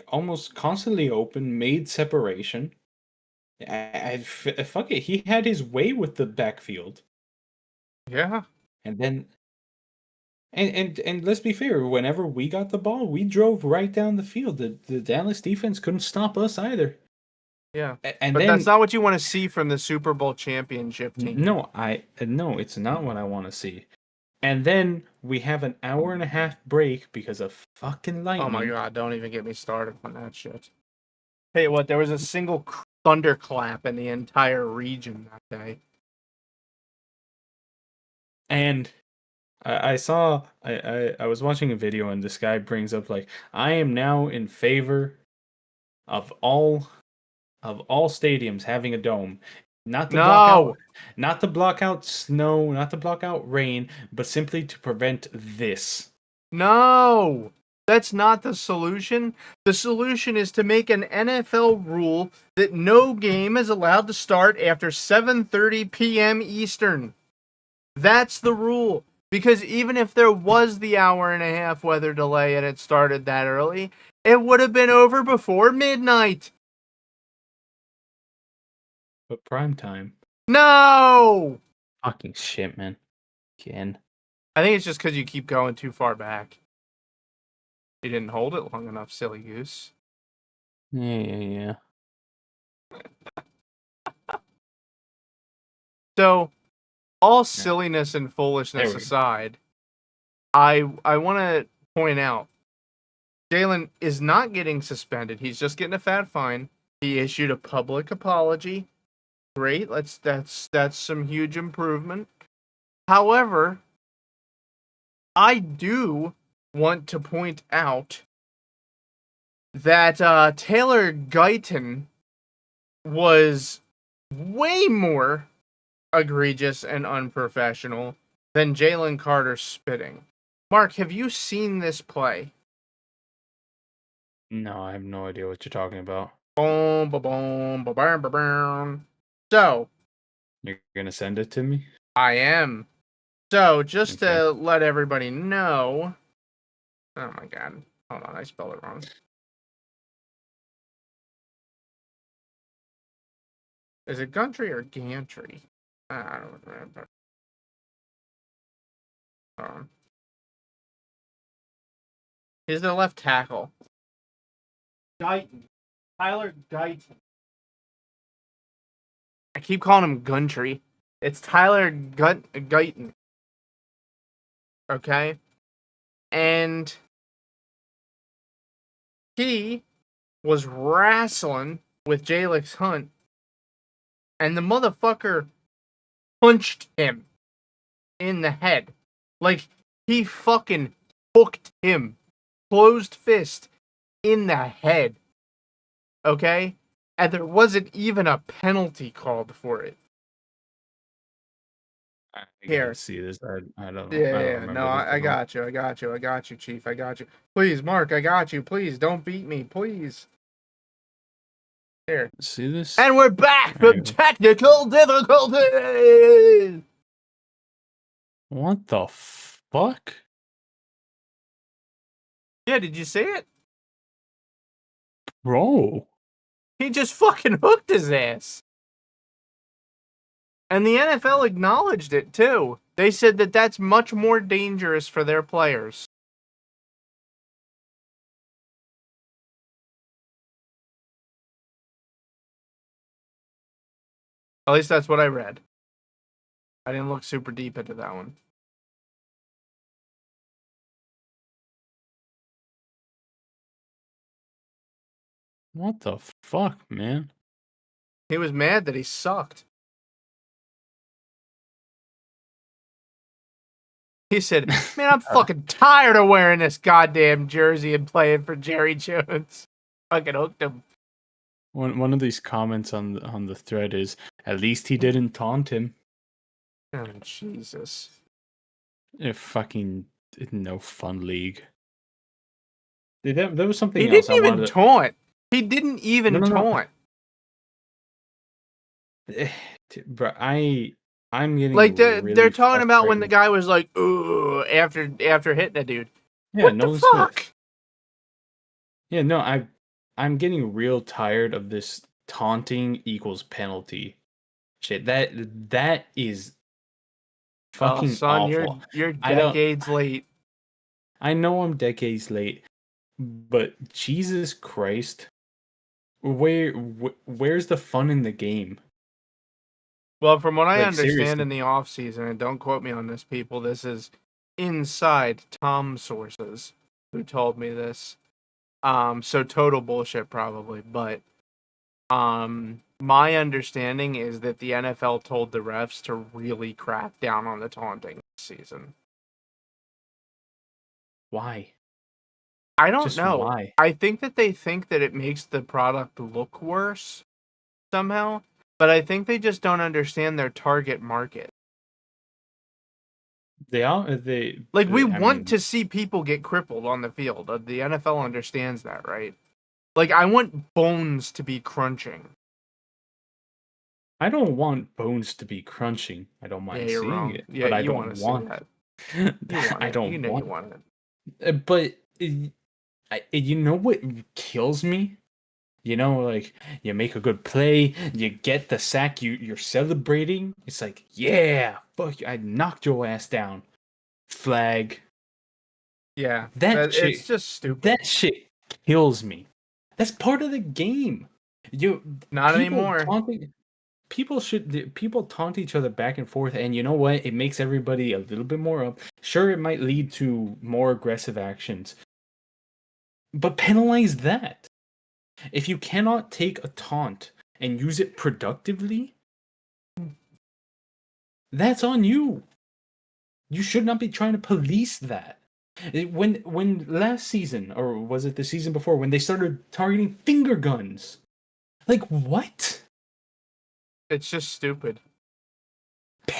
almost constantly open, made separation. Fuck it, he had his way with the backfield, Yeah. and then and let's be fair, whenever we got the ball, we drove right down the field. The Dallas defense couldn't stop us either. Yeah. And But that's then not what you want to see from the Super Bowl championship team. no, it's not what I want to see. And then we have an hour and a half break because of fucking Oh my lightning. god, don't even get me started on that shit. Hey, what? There was a single thunderclap in the entire region that day. And I was watching a video and this guy brings up like I am now in favor of all stadiums having a dome. Not to block out No, not to block out snow, not to block out rain, but simply to prevent this. no. That's not the solution. The solution is to make an NFL rule that no game is allowed to start after 7:30 p.m. Eastern. That's the rule. Because even if there was the hour and a half weather delay and it started that early, it would have been over before midnight. But prime time. No! Fucking shit, man. Again. I think it's just because you keep going too far back. You didn't hold it long enough, silly goose. Yeah. So, all silliness and foolishness aside, I want to point out Jalen is not getting suspended. He's just getting a fat fine. He issued a public apology. Great. That's some huge improvement. However, I do want to point out that Taylor Guyton was way more egregious and unprofessional than Jalen Carter spitting. Mark, have you seen this play? No, I have no idea what you're talking about. Boom, ba boom, ba bam, ba bam. So, You're gonna send it to me? I am. So, just Okay. to let everybody know. Oh my god. Hold on, I spelled it wrong. Is it Gantry or Gantry? I don't remember. He's the left tackle. Guyton. Tyler Guyton. I keep calling him Gantry. It's Tyler Guyton. Okay? And he was wrestling with Jalix Hunt, and the motherfucker punched him in the head. Like, he fucking hooked him, closed fist, in the head. Okay? And there wasn't even a penalty called for it. I Here. gotta see this. I don't Yeah, remember no, this I at all. got you, Chief, I got you. Please, Mark, I got you. Please, don't beat me, please. Here. See this? And we're back from technical difficulties! What the fuck? Yeah, did you see it? Bro. He just fucking hooked his ass. And the NFL acknowledged it, too. They said that that's much more dangerous for their players. At least that's what I read. I didn't look super deep into that one. What the fuck, man? He was mad that he sucked. He said, man, I'm fucking tired of wearing this goddamn jersey and playing for Jerry Jones. Fucking hooked him. One of these comments on the thread is, at least he didn't taunt him. Oh, Jesus. A fucking no fun league. There was something He else didn't even taunt. He didn't even taunt. Bro, I'm getting Like really they're talking about when frustrated. the guy was like, "Ooh," after hitting a dude. Yeah, What Nolan the fuck? Smith. Yeah, no, I'm getting real tired of this taunting equals penalty shit. That is fucking son, awful. you're decades late. I know I'm decades late, but Jesus Christ, where's the fun in the game? Well, from what I Like, understand seriously. in the off season, and don't quote me on this, people, this is inside Tom sources who told me this. So total bullshit probably, but my understanding is that the NFL told the refs to really crack down on the taunting. season. Why? I don't Just know. why? I think that they think that it makes the product look worse somehow, but I think they just don't understand their target market. They are they. Like, we I want mean, to see people get crippled on the field. The NFL understands that, right? Like, I want bones to be crunching. I don't want bones to be crunching. I don't Yeah, mind you're seeing wrong. it, Yeah, but I you don't want to see want. that. You want I it. You don't know you want. want it. But you know what kills me? You know, like you make a good play, you get the sack, you're celebrating. It's like, yeah, fuck, I knocked your ass down. Flag. Yeah, That it's shit. just stupid. That shit kills me. That's part of the game. You Not people anymore. taunting. People taunt each other back and forth, and you know what? It makes everybody a little bit more up. Sure, it might lead to more aggressive actions, but penalize that. If you cannot take a taunt and use it productively, that's on you. You should not be trying to police that. When last season, or was it the season before, when they started targeting finger guns, like what? It's just stupid.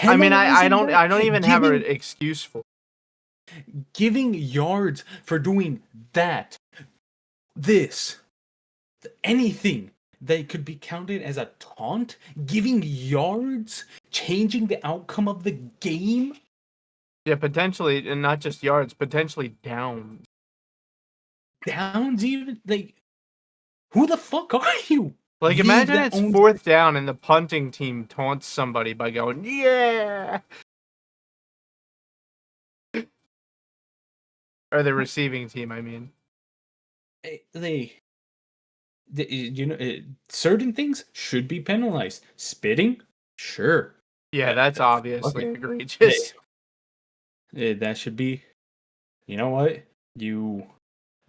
I mean, Penalizing that, I don't even have an excuse for it. giving yards for doing that, this, anything that could be counted as a taunt, giving yards, changing the outcome of the game. Yeah, potentially, and not just yards, potentially down. Downs, even like, who the fuck are you? Like, League imagine that it's owns. 4th down and the punting team taunts somebody by going, yeah! Or the receiving team, I mean. They, you know, certain things should be penalized. Spitting, sure. Yeah, that's Fuck obviously it. egregious. That should be. You know what?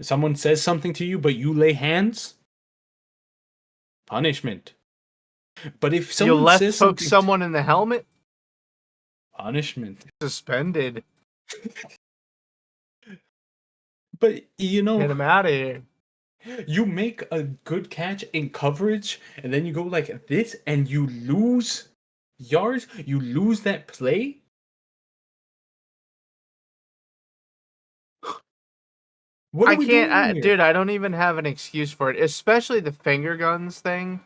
Someone says something to you, but you lay hands. Punishment. But if You someone left says hook something, someone in the helmet? punishment. Suspended. But you Get know, him out of here. you make a good catch in coverage, and then you go like this, and you lose yards. You lose that play. What are I we can't, doing here? dude, I don't even have an excuse for it, especially the finger guns thing.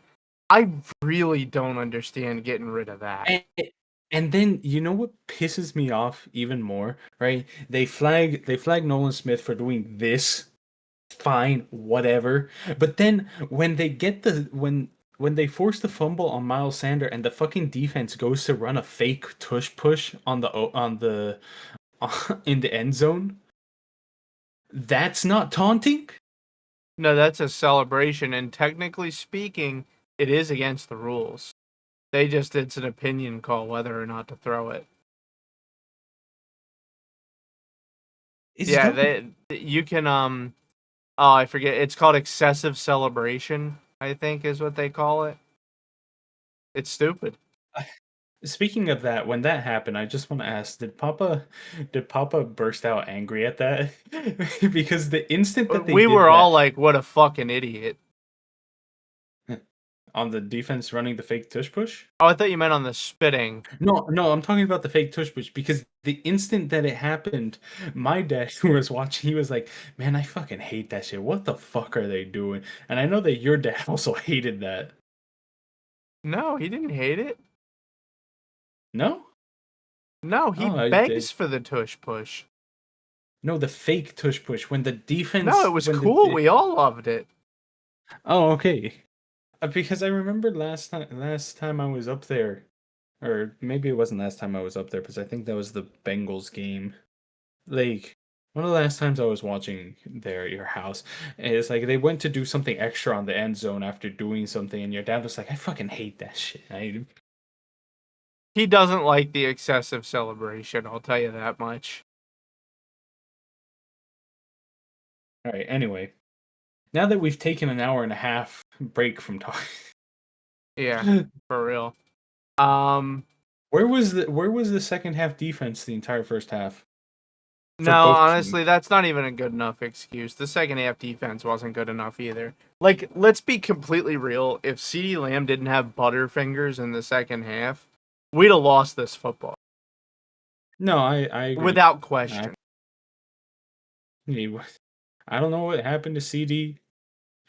I really don't understand getting rid of that. And then you know what pisses me off even more, right? They flag Nolan Smith for doing this. Fine, whatever. But then when they get when they force the fumble on Miles Sander and the fucking defense goes to run a fake tush push on the in the end zone, that's not taunting? No, that's a celebration, and technically speaking, it is against the rules. It's an opinion call whether or not to throw it. It's Yeah, dumb. you can oh, I forget. It's called excessive celebration, I think is what they call it. It's stupid. Speaking of that, when that happened, I just want to ask, did Papa burst out angry at that? Because the instant that they We did were that all like, "What a fucking idiot." on the defense running the fake tush push? Oh, I thought you meant on the spitting. No, no, I'm talking about the fake tush push because the instant that it happened, my dad who was watching, he was like, "Man, I fucking hate that shit. What the fuck are they doing?" And I know that your dad also hated that. No, he didn't hate it. No? No, he Oh, I did. begs for the tush push. No, the fake tush push when the No, it defense was when cool. the We all loved it. Oh, okay. Because I remember last time I was up there, or maybe it wasn't last time I was up there, because I think that was the Bengals game. Like one of the last times I was watching there at your house, and it's like they went to do something extra on the end zone after doing something, and your dad was like, "I fucking hate that shit." He doesn't like the excessive celebration, I'll tell you that much. All right. Anyway, now that we've taken an hour and a half break from talking, Yeah, for real. Um, Where was the second half defense the entire first half for No, both teams? honestly, that's not even a good enough excuse. The second half defense wasn't good enough either. Like, let's be completely real. If CeeDee Lamb didn't have Butterfingers in the second half, we'd have lost this football. No, I agree. Without question. I don't know what happened to CD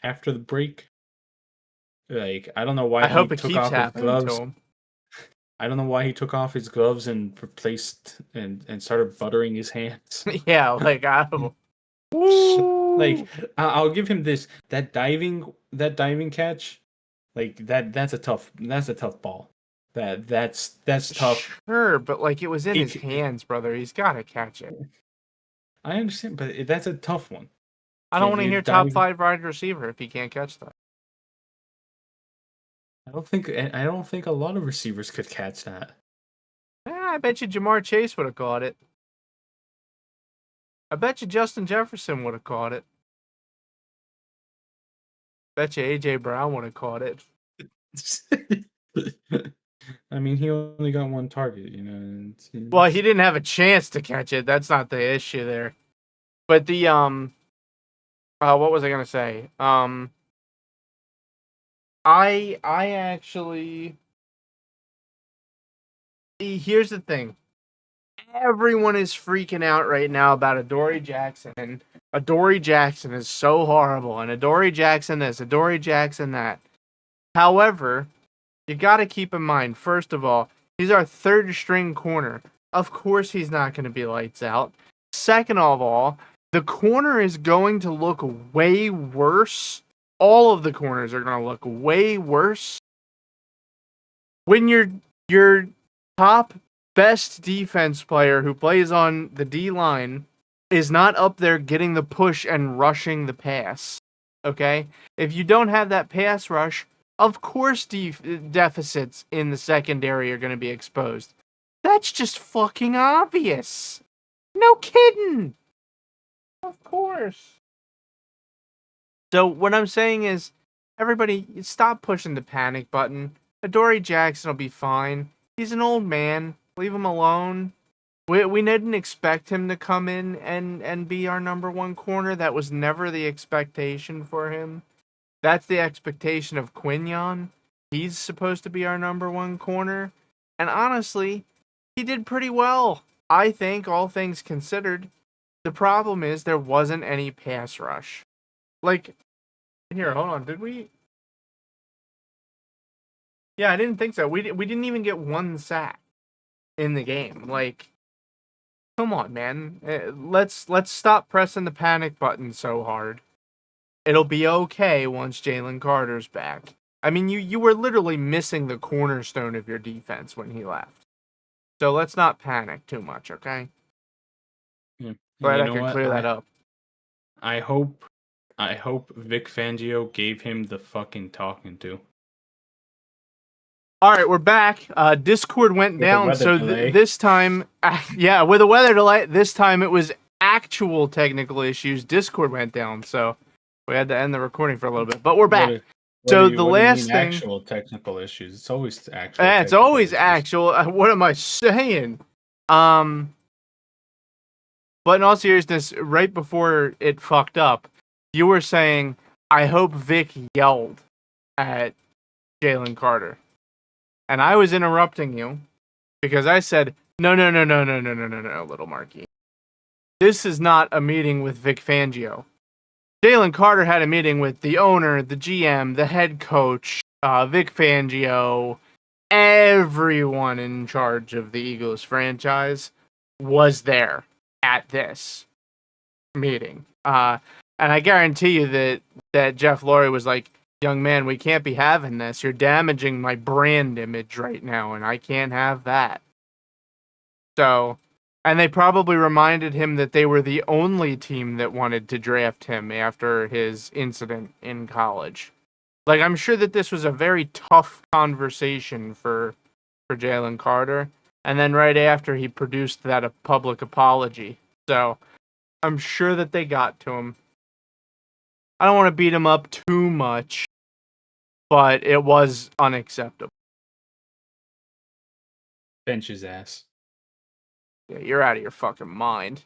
after the break. Like, I don't know why I he hope it took keeps off his happening to gloves. him. I don't know why he took off his gloves and replaced and started buttering his hands. Yeah, like, Like, I'll give him this. That diving catch, like that's a tough ball. That's tough. Sure, but like it was in He, his hands, brother. He's got to catch it. I understand, but that's a tough one. I don't If want to you're hear top diving, 5 wide receiver if he can't catch that. I don't think a lot of receivers could catch that. I bet you Jamar Chase would have caught it. I bet you Justin Jefferson would have caught it. Bet you AJ Brown would have caught it. I mean, he only got one target, you know. Well, he didn't have a chance to catch it. That's not the issue there. But the what was I gonna say? I actually, here's the thing. Everyone is freaking out right now about Adoree Jackson, and Adoree Jackson is so horrible, and Adoree Jackson this, Adoree Jackson that. However, you got to keep in mind, first of all, he's our third string corner. Of course, he's not going to be lights out. Second of all, the corner is going to look way worse. All of the corners are going to look way worse when your top best defense player who plays on the D line is not up there getting the push and rushing the pass. Okay? If you don't have that pass rush, of course deficits in the secondary are going to be exposed. That's just fucking obvious. No kidding. Of course. So what I'm saying is, everybody, stop pushing the panic button. Adoree Jackson will be fine. He's an old man. Leave him alone. We didn't expect him to come in and be our number one corner. That was never the expectation for him. That's the expectation of Quinyon. He's supposed to be our number one corner. And honestly, he did pretty well. I think, all things considered. The problem is there wasn't any pass rush. Like, here, hold on. Did we? Yeah, I didn't think so. We didn't even get one sack in the game. Like, come on, man. Let's stop pressing the panic button so hard. It'll be okay once Jalen Carter's back. I mean, you were literally missing the cornerstone of your defense when he left. So let's not panic too much, okay? Yeah. Glad You I know could what? clear that up. I hope Vic Fangio gave him the fucking talking to. All right, we're back. Discord went With a down, weather so delay. this time, yeah, with a weather delay. This time it was actual technical issues. Discord went down, so we had to end the recording for a little bit. But we're back. So the What do you last mean thing, actual technical issues? It's always actual. it's technical always issues. actual. What am I saying? But in all seriousness, right before it fucked up, you were saying, "I hope Vic yelled at Jalen Carter," and I was interrupting you because I said, "No, no, no, no, no, no, no, no, no, little Marky. This is not a meeting with Vic Fangio. Jalen Carter had a meeting with the owner, the GM, the head coach, Vic Fangio, everyone in charge of the Eagles franchise was there at this meeting. And I guarantee you that Jeff Lurie was like, young man, we can't be having this. You're damaging my brand image right now, and I can't have that." So, and they probably reminded him that they were the only team that wanted to draft him after his incident in college. Like, I'm sure that this was a very tough conversation for Jalen Carter. And then right after, he produced that public apology. So, I'm sure that they got to him. I don't want to beat him up too much, but it was unacceptable. Bench his ass. Yeah, you're out of your fucking mind.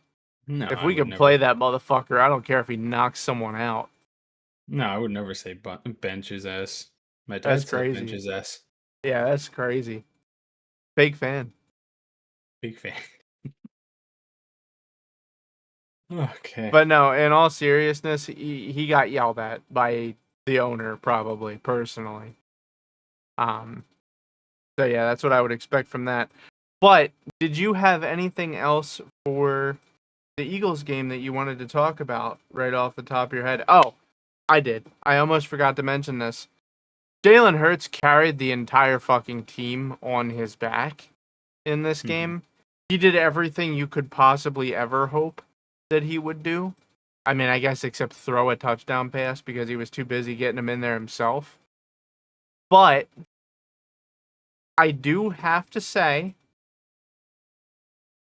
No, If I we would could never. play that motherfucker, I don't care if he knocks someone out. No, I would never say bench his ass. My That's dad said bench crazy. his ass. Yeah, that's crazy. Big fan. Big fan. Okay. But no, in all seriousness, he got yelled at by the owner, probably personally. Um, so yeah, that's what I would expect from that. But did you have anything else for the Eagles game that you wanted to talk about right off the top of your head? Oh, I did. I almost forgot to mention this. Jalen Hurts carried the entire fucking team on his back in this Mhm. game. He did everything you could possibly ever hope that he would do. I mean, I guess except throw a touchdown pass because he was too busy getting him in there himself. But I do have to say,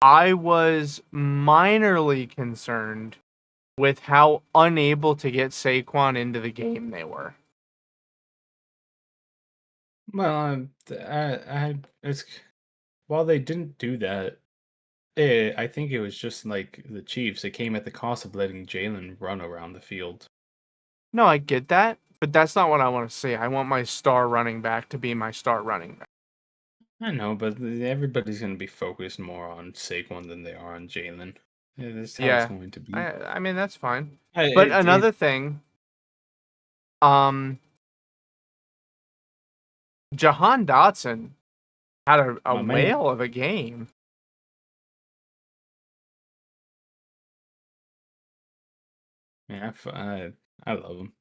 I was minorly concerned with how unable to get Saquon into the game they were. Well, it's while they didn't do that, I think it was just like the Chiefs. It came at the cost of letting Jalen run around the field. No, I get that, but that's not what I want to see. I want my star running back to be my star running back. I know, but everybody's going to be focused more on Saquon than they are on Jalen. Yeah, that's how it's Yeah, going to be. I mean that's fine. I, But it another thing, um, Jahan Dotson had a my man. whale of a game. Yeah, I love him.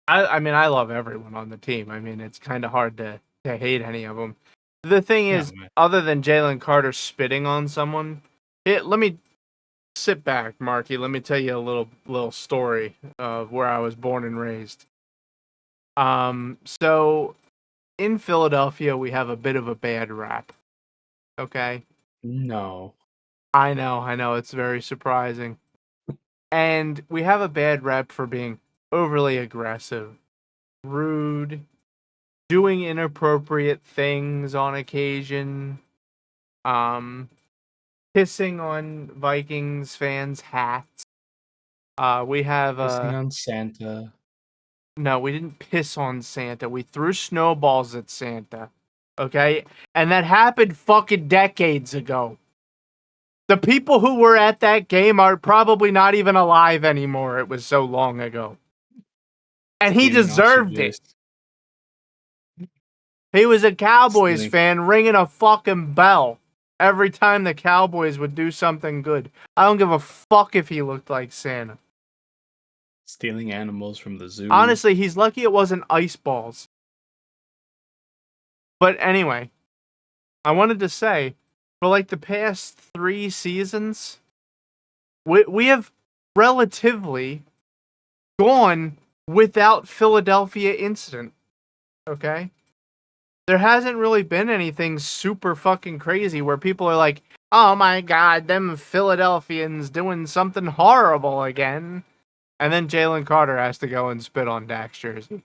I mean I love everyone on the team. I mean it's kind of hard to hate any of them. The thing No, is, other than Jalen Carter spitting on someone, let me sit back, Marky. Let me tell you a little story of where I was born and raised. So in Philadelphia, we have a bit of a bad rap. Okay, no. I know, it's very surprising, and we have a bad rep for being overly aggressive, rude, doing inappropriate things on occasion, um, pissing on Vikings fans' hats. We have Pissing on Santa. No, we didn't piss on Santa. We threw snowballs at Santa. Okay? And that happened fucking decades ago. The people who were at that game are probably not even alive anymore. It was so long ago. And he Stealing deserved it. ostriches. He was a Cowboys Stealing. fan ringing a fucking bell every time the Cowboys would do something good. I don't give a fuck if he looked like Santa. Stealing animals from the zoo. Honestly, he's lucky it wasn't ice balls. But anyway, I wanted to say, for like the past 3 seasons, we have relatively gone without Philadelphia incident. Okay? There hasn't really been anything super fucking crazy where people are like, oh my god, them Philadelphians doing something horrible again. And then Jalen Carter has to go and spit on Dak's jersey.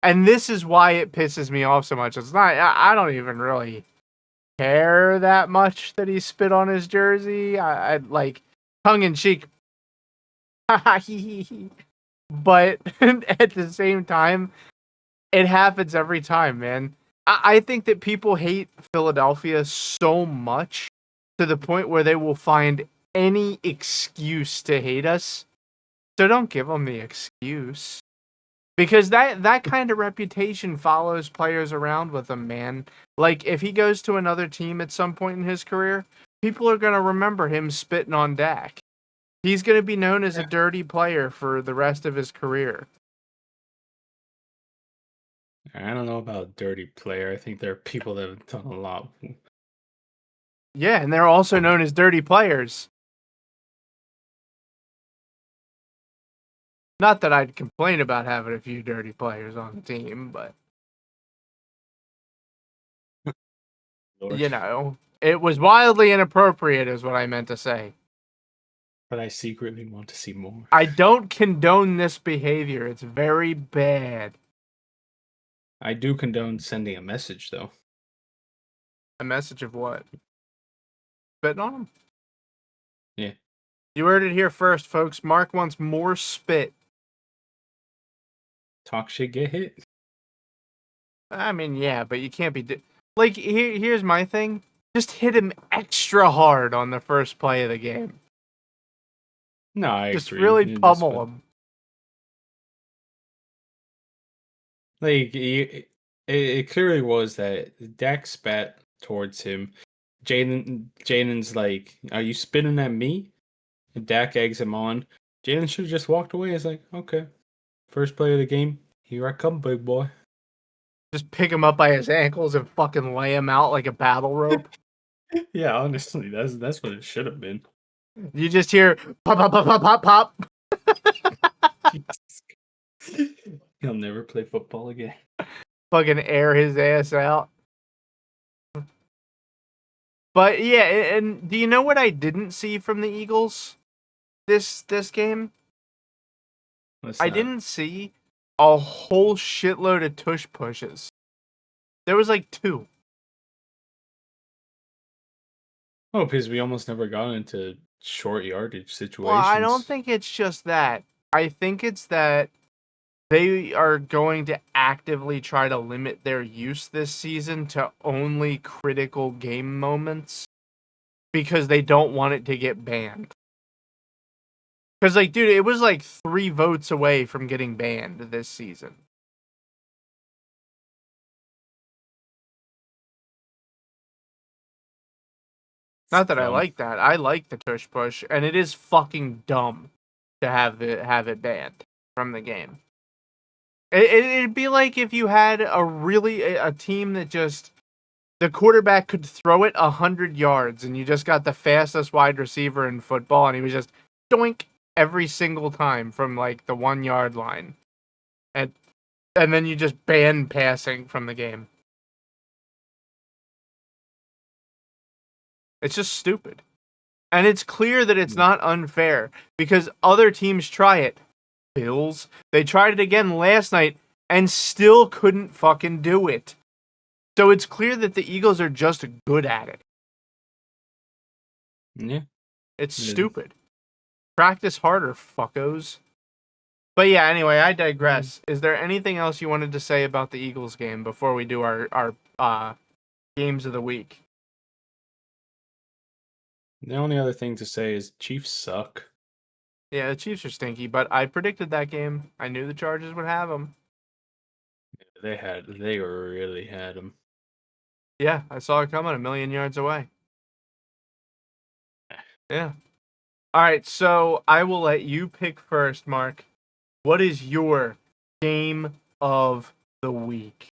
And this is why it pisses me off so much. It's not, I don't even really care that much that he spit on his jersey. I like tongue in cheek, but at the same time, it happens every time, man. I think that people hate Philadelphia so much to the point where they will find any excuse to hate us. So don't give them the excuse. Because that kind of reputation follows players around with him, man. Like, if he goes to another team at some point in his career, people are going to remember him spitting on Dak. He's going to be known as a Yeah. dirty player for the rest of his career. I don't know about dirty player. I think there are people that have done a lot. Yeah, and they're also known as dirty players. Not that I'd complain about having a few dirty players on the team, but, Lord. you know, it was wildly inappropriate, is what I meant to say. But I secretly want to see more. I don't condone this behavior. It's very bad. I do condone sending a message, though. A message of what? Spitting on him? Yeah. You heard it here first, folks. Mark wants more spit. Talk shit, get hit. I mean, yeah, but you can't be... Like, here's my thing. Just hit him extra hard on the first play of the game. No, I Just agree. really Yeah, pummel him. Like it clearly was that Dak spat towards him. Jaden's like, "Are you spitting at me?" And Dak eggs him on. Jaden should have just walked away. It's like, okay, first play of the game. Here I come, big boy. Just pick him up by his ankles and fucking lay him out like a battle rope. Yeah, honestly, that's what it should have been. You just hear pop, pop, pop, pop, pop, pop. Jesus. He'll never play football again. Fucking air his ass out. But yeah, and do you know what I didn't see from the Eagles this game? I didn't see a whole shitload of tush pushes. There was like 2. Oh, because we almost never got into short yardage situations. Well, I don't think it's just that. I think it's that they are going to actively try to limit their use this season to only critical game moments because they don't want it to get banned. Because, like, dude, it was like 3 votes away from getting banned this season. Not that I like that. I like the tush push, and it is fucking dumb to have it banned from the game. It'd be like if you had a team that just the quarterback could throw it 100 yards, and you just got the fastest wide receiver in football, and he was just doink every single time from like the 1 yard line, and then you just ban passing from the game. It's just stupid. And it's clear that it's not unfair because other teams try it. Bills, they tried it again last night and still couldn't fucking do it. So it's clear that the Eagles are just good at it. Yeah. It's stupid. Practice harder, fuckos. But yeah, anyway, I digress. Is there anything else you wanted to say about the Eagles game before we do our games of the week? The only other thing to say is Chiefs suck. Yeah, the Chiefs are stinky, but I predicted that game. I knew the Chargers would have them. They really had them. Yeah, I saw it coming 1,000,000 yards away. Yeah. All right, so I will let you pick first, Mark. What is your game of the week?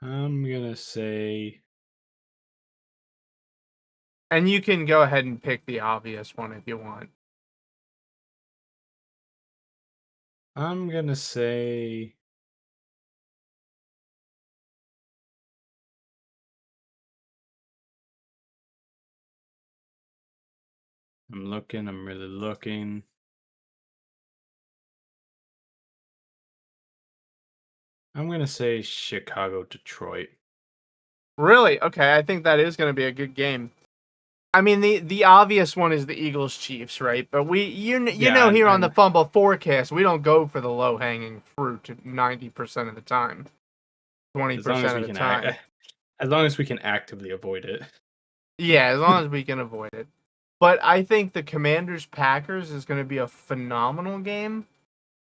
I'm gonna say, And you can go ahead and pick the obvious one if you want. I'm gonna say, I'm really looking. I'm gonna say Chicago, Detroit. Really? Okay, I think that is going to be a good game. I mean, the obvious one is the Eagles Chiefs, right? But you know here on the Fumble forecast, we don't go for the low hanging fruit 90% of the time, 20% of the time. As long as we can actively avoid it. Yeah, as long as we can avoid it. But I think the Commanders Packers is going to be a phenomenal game.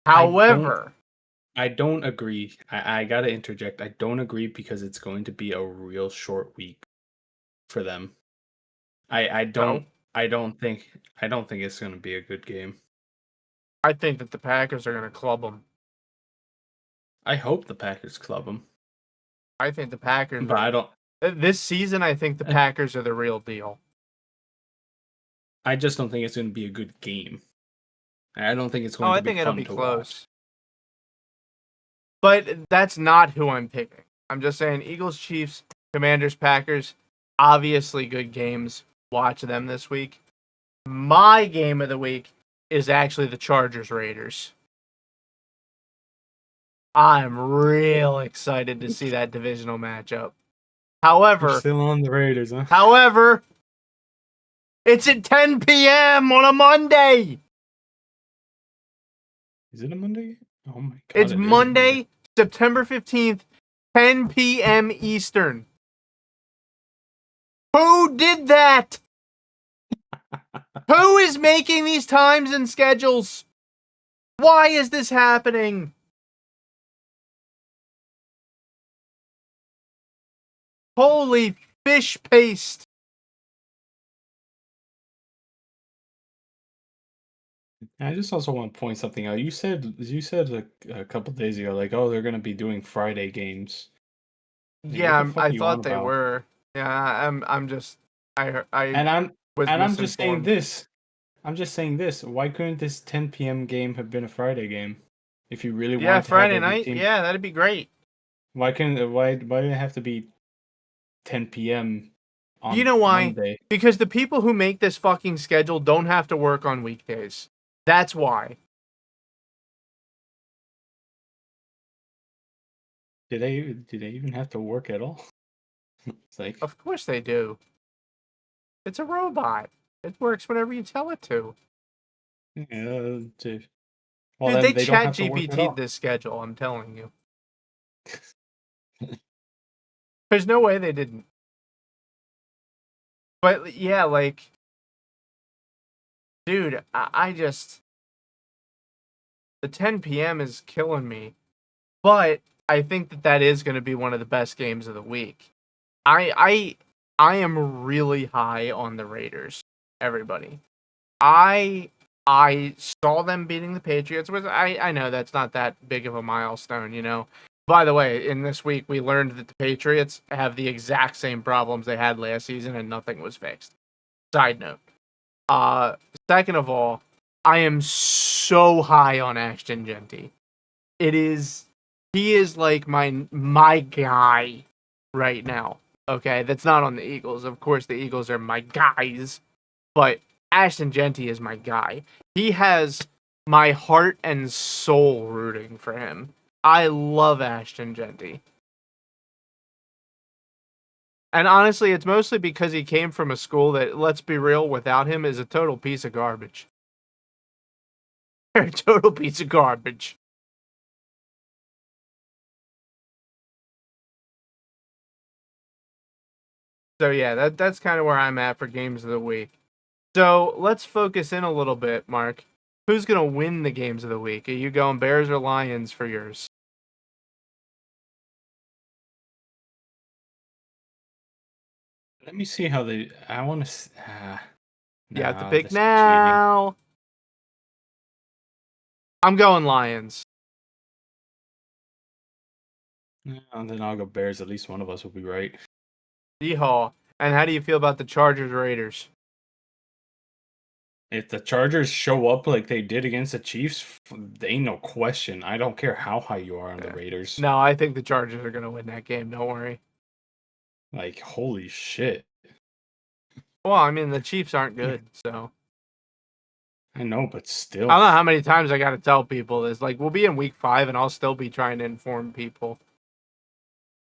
However, I don't agree. I gotta interject. I don't agree because it's going to be a real short week for them. I don't think it's gonna be a good game. I think that the Packers are going to club them. I hope the Packers club them. I think the Packers. But I don't. This season, I think the Packers are the real deal. I just don't think it's going to be a good game. I don't think it's going to be fun to watch. But that's not who I'm picking. I'm just saying Eagles, Chiefs, Commanders, Packers, obviously good games. Watch them this week. My game of the week is actually the Chargers Raiders. I'm real excited to see that divisional matchup. You're However, still on the Raiders, huh? however, it's at 10 p.m. on a Monday. Is it a Monday? Oh my god, It's it is a Monday. Monday, September 15th, 10 p.m. Eastern. Who did that? Who is making these times and schedules? Why is this happening? Holy fish paste. I just also want to point something out. You said like a couple days ago, like, oh, they're gonna be doing Friday games. Like, what the Yeah, fuck I are you on thought they about? were. Yeah, I'm just I And I'm was and I'm just saying misinformed. this. I'm just saying this. Why couldn't this 10 p.m. game have been a Friday game? If you really Yeah, wanted to have Friday every night. team, Yeah, that'd be great. why did it have to be 10 p.m. You on know why? Monday? Because the people who make this fucking schedule don't have to work on weekdays. That's why. Did they even have to work at all? It's like, Of course they do. It's a robot. It works whenever you tell it to. well, Dude, then they they don't chat have to work at GPT'd all. this schedule, I'm telling you. There's no way they didn't. But yeah, like, dude, I just. The 10 p.m. is killing me. But I think that is going to be one of the best games of the week. I I am really high on the Raiders. Everybody. I I saw them beating the Patriots. I know that's not that big of a milestone, you know. By the way, in this week we learned that the Patriots have the exact same problems they had last season and nothing was fixed. Side note. Uh Second of all, I am so high on Ashton Genty. It is he is like my guy right now. Okay, that's not on the Eagles. Of course, the Eagles are my guys, but Ashton Genty is my guy. He has my heart and soul rooting for him. I love Ashton Genty. And honestly, it's mostly because he came from a school that, let's be real, without him is a total piece of garbage. A total piece of garbage. So yeah, that's kind of where I'm at for games of the week. So let's focus in a little bit, Mark. Who's gonna win the games of the week? Are you going Bears or Lions for yours? Let me see how they. I want to. You have to Nah, pick this is cheating. now. I'm going Lions. And then I'll go Bears. At least one of us will be right. Yeehaw. And how do you feel about the Chargers Raiders? If the Chargers show up like they did against the Chiefs, they ain't no question. I don't care how high you are on the Yeah. Raiders. No, I think the Chargers are gonna win that game. Don't worry. Like, holy shit. Well, I mean the Chiefs aren't good, so I know, but I still. don't know how many times I gotta tell people this. Like we'll be in week 5, and I'll still be trying to inform people.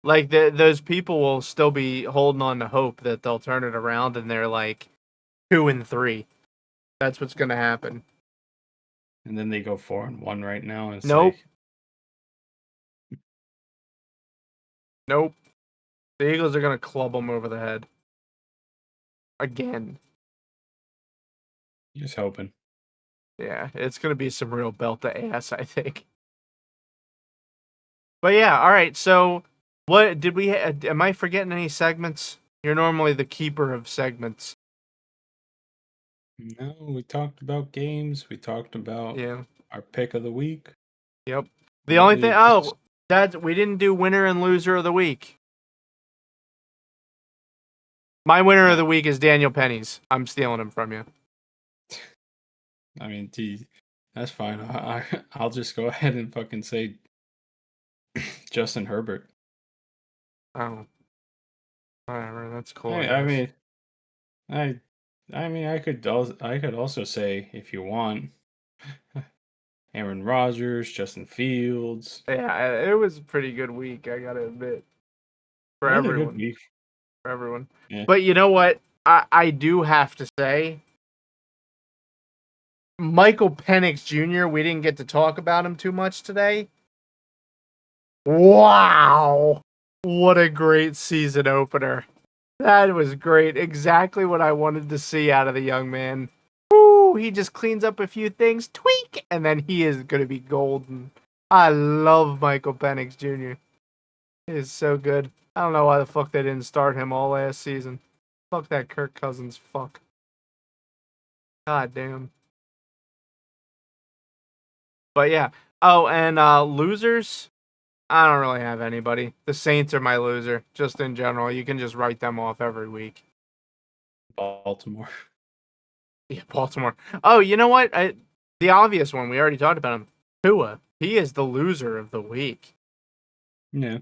Like those people will still be holding on to hope that they'll turn it around, and they're like 2-3. That's what's gonna happen. And then they go 4-1 right now. And it's Nope. like, Nope. The Eagles are gonna club them over the head again. just hoping. Yeah, it's gonna be some real belt to ass, I think. But yeah, all right. So, what did we? Am I forgetting any segments? You're normally the keeper of segments. No, we talked about games. We talked about Yeah. our pick of the week. Yep. The What only thing. we just Oh, that we didn't do winner and loser of the week. My winner of uh, the week is Daniel Penny's. I'm stealing him from you. I mean, that's fine. I'll just go ahead and fucking say Justin Herbert. Oh, whatever. That's cool, I I guess. mean, I I mean, I could also say if you want, Aaron Rodgers, Justin Fields. Yeah, it was a pretty good week, I gotta admit. For It was a good everyone. week. For everyone. Yeah. But you know what? I do have to say, Michael Penix Jr., we didn't get to talk about him too much today. Wow. What a great season opener. That was great. Exactly what I wanted to see out of the young man. Woo, he just cleans up a few things, tweak, and then he is going to be golden. I love Michael Penix Jr. He is so good. I don't know why the fuck they didn't start him all last season. Fuck that Kirk Cousins fuck. God damn. But yeah. Oh, and losers? I don't really have anybody. The Saints are my loser, just in general. You can just write them off every week. Baltimore. Yeah, Baltimore. Oh, you know what? The obvious one, we already talked about him. Tua. He is the loser of the week. Yeah.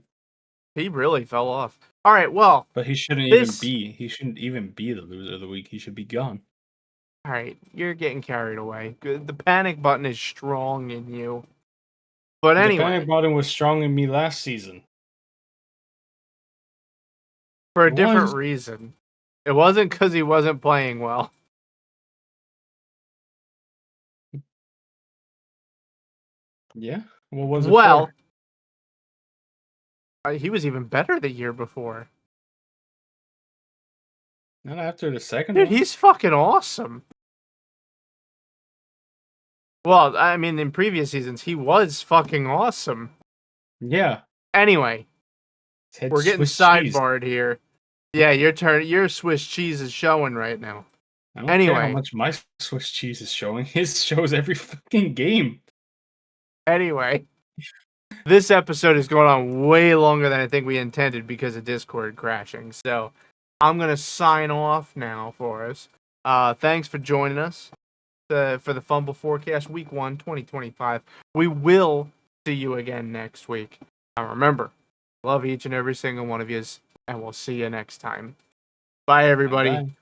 He really fell off. All right, well, But he shouldn't this... even be the loser of the week. He should be gone. All right, you're getting carried away. The panic button is strong in you. But The anyway, panic button was strong in me last season. for a It different was. reason. It wasn't because he wasn't playing well. Yeah. What was it Well, for? he was even better the year before. Not after the second Dude, one. he's fucking awesome. Well, I mean, in previous seasons, he was fucking awesome. Yeah. Anyway, It's we're getting Swiss cheese. sidebarred here. Yeah, your turn. Your Swiss cheese is showing right now. I don't care how Anyway, much my Swiss cheese is showing. His shows every fucking game. anyway, this episode is going on way longer than I think we intended because of Discord crashing. So I'm gonna sign off now for us. Thanks for joining us for the Fumble Forecast Week 1, 2025. We will see you again next week. Now remember, love each and every single one of yous, and we'll see you next time. Bye, everybody. Bye.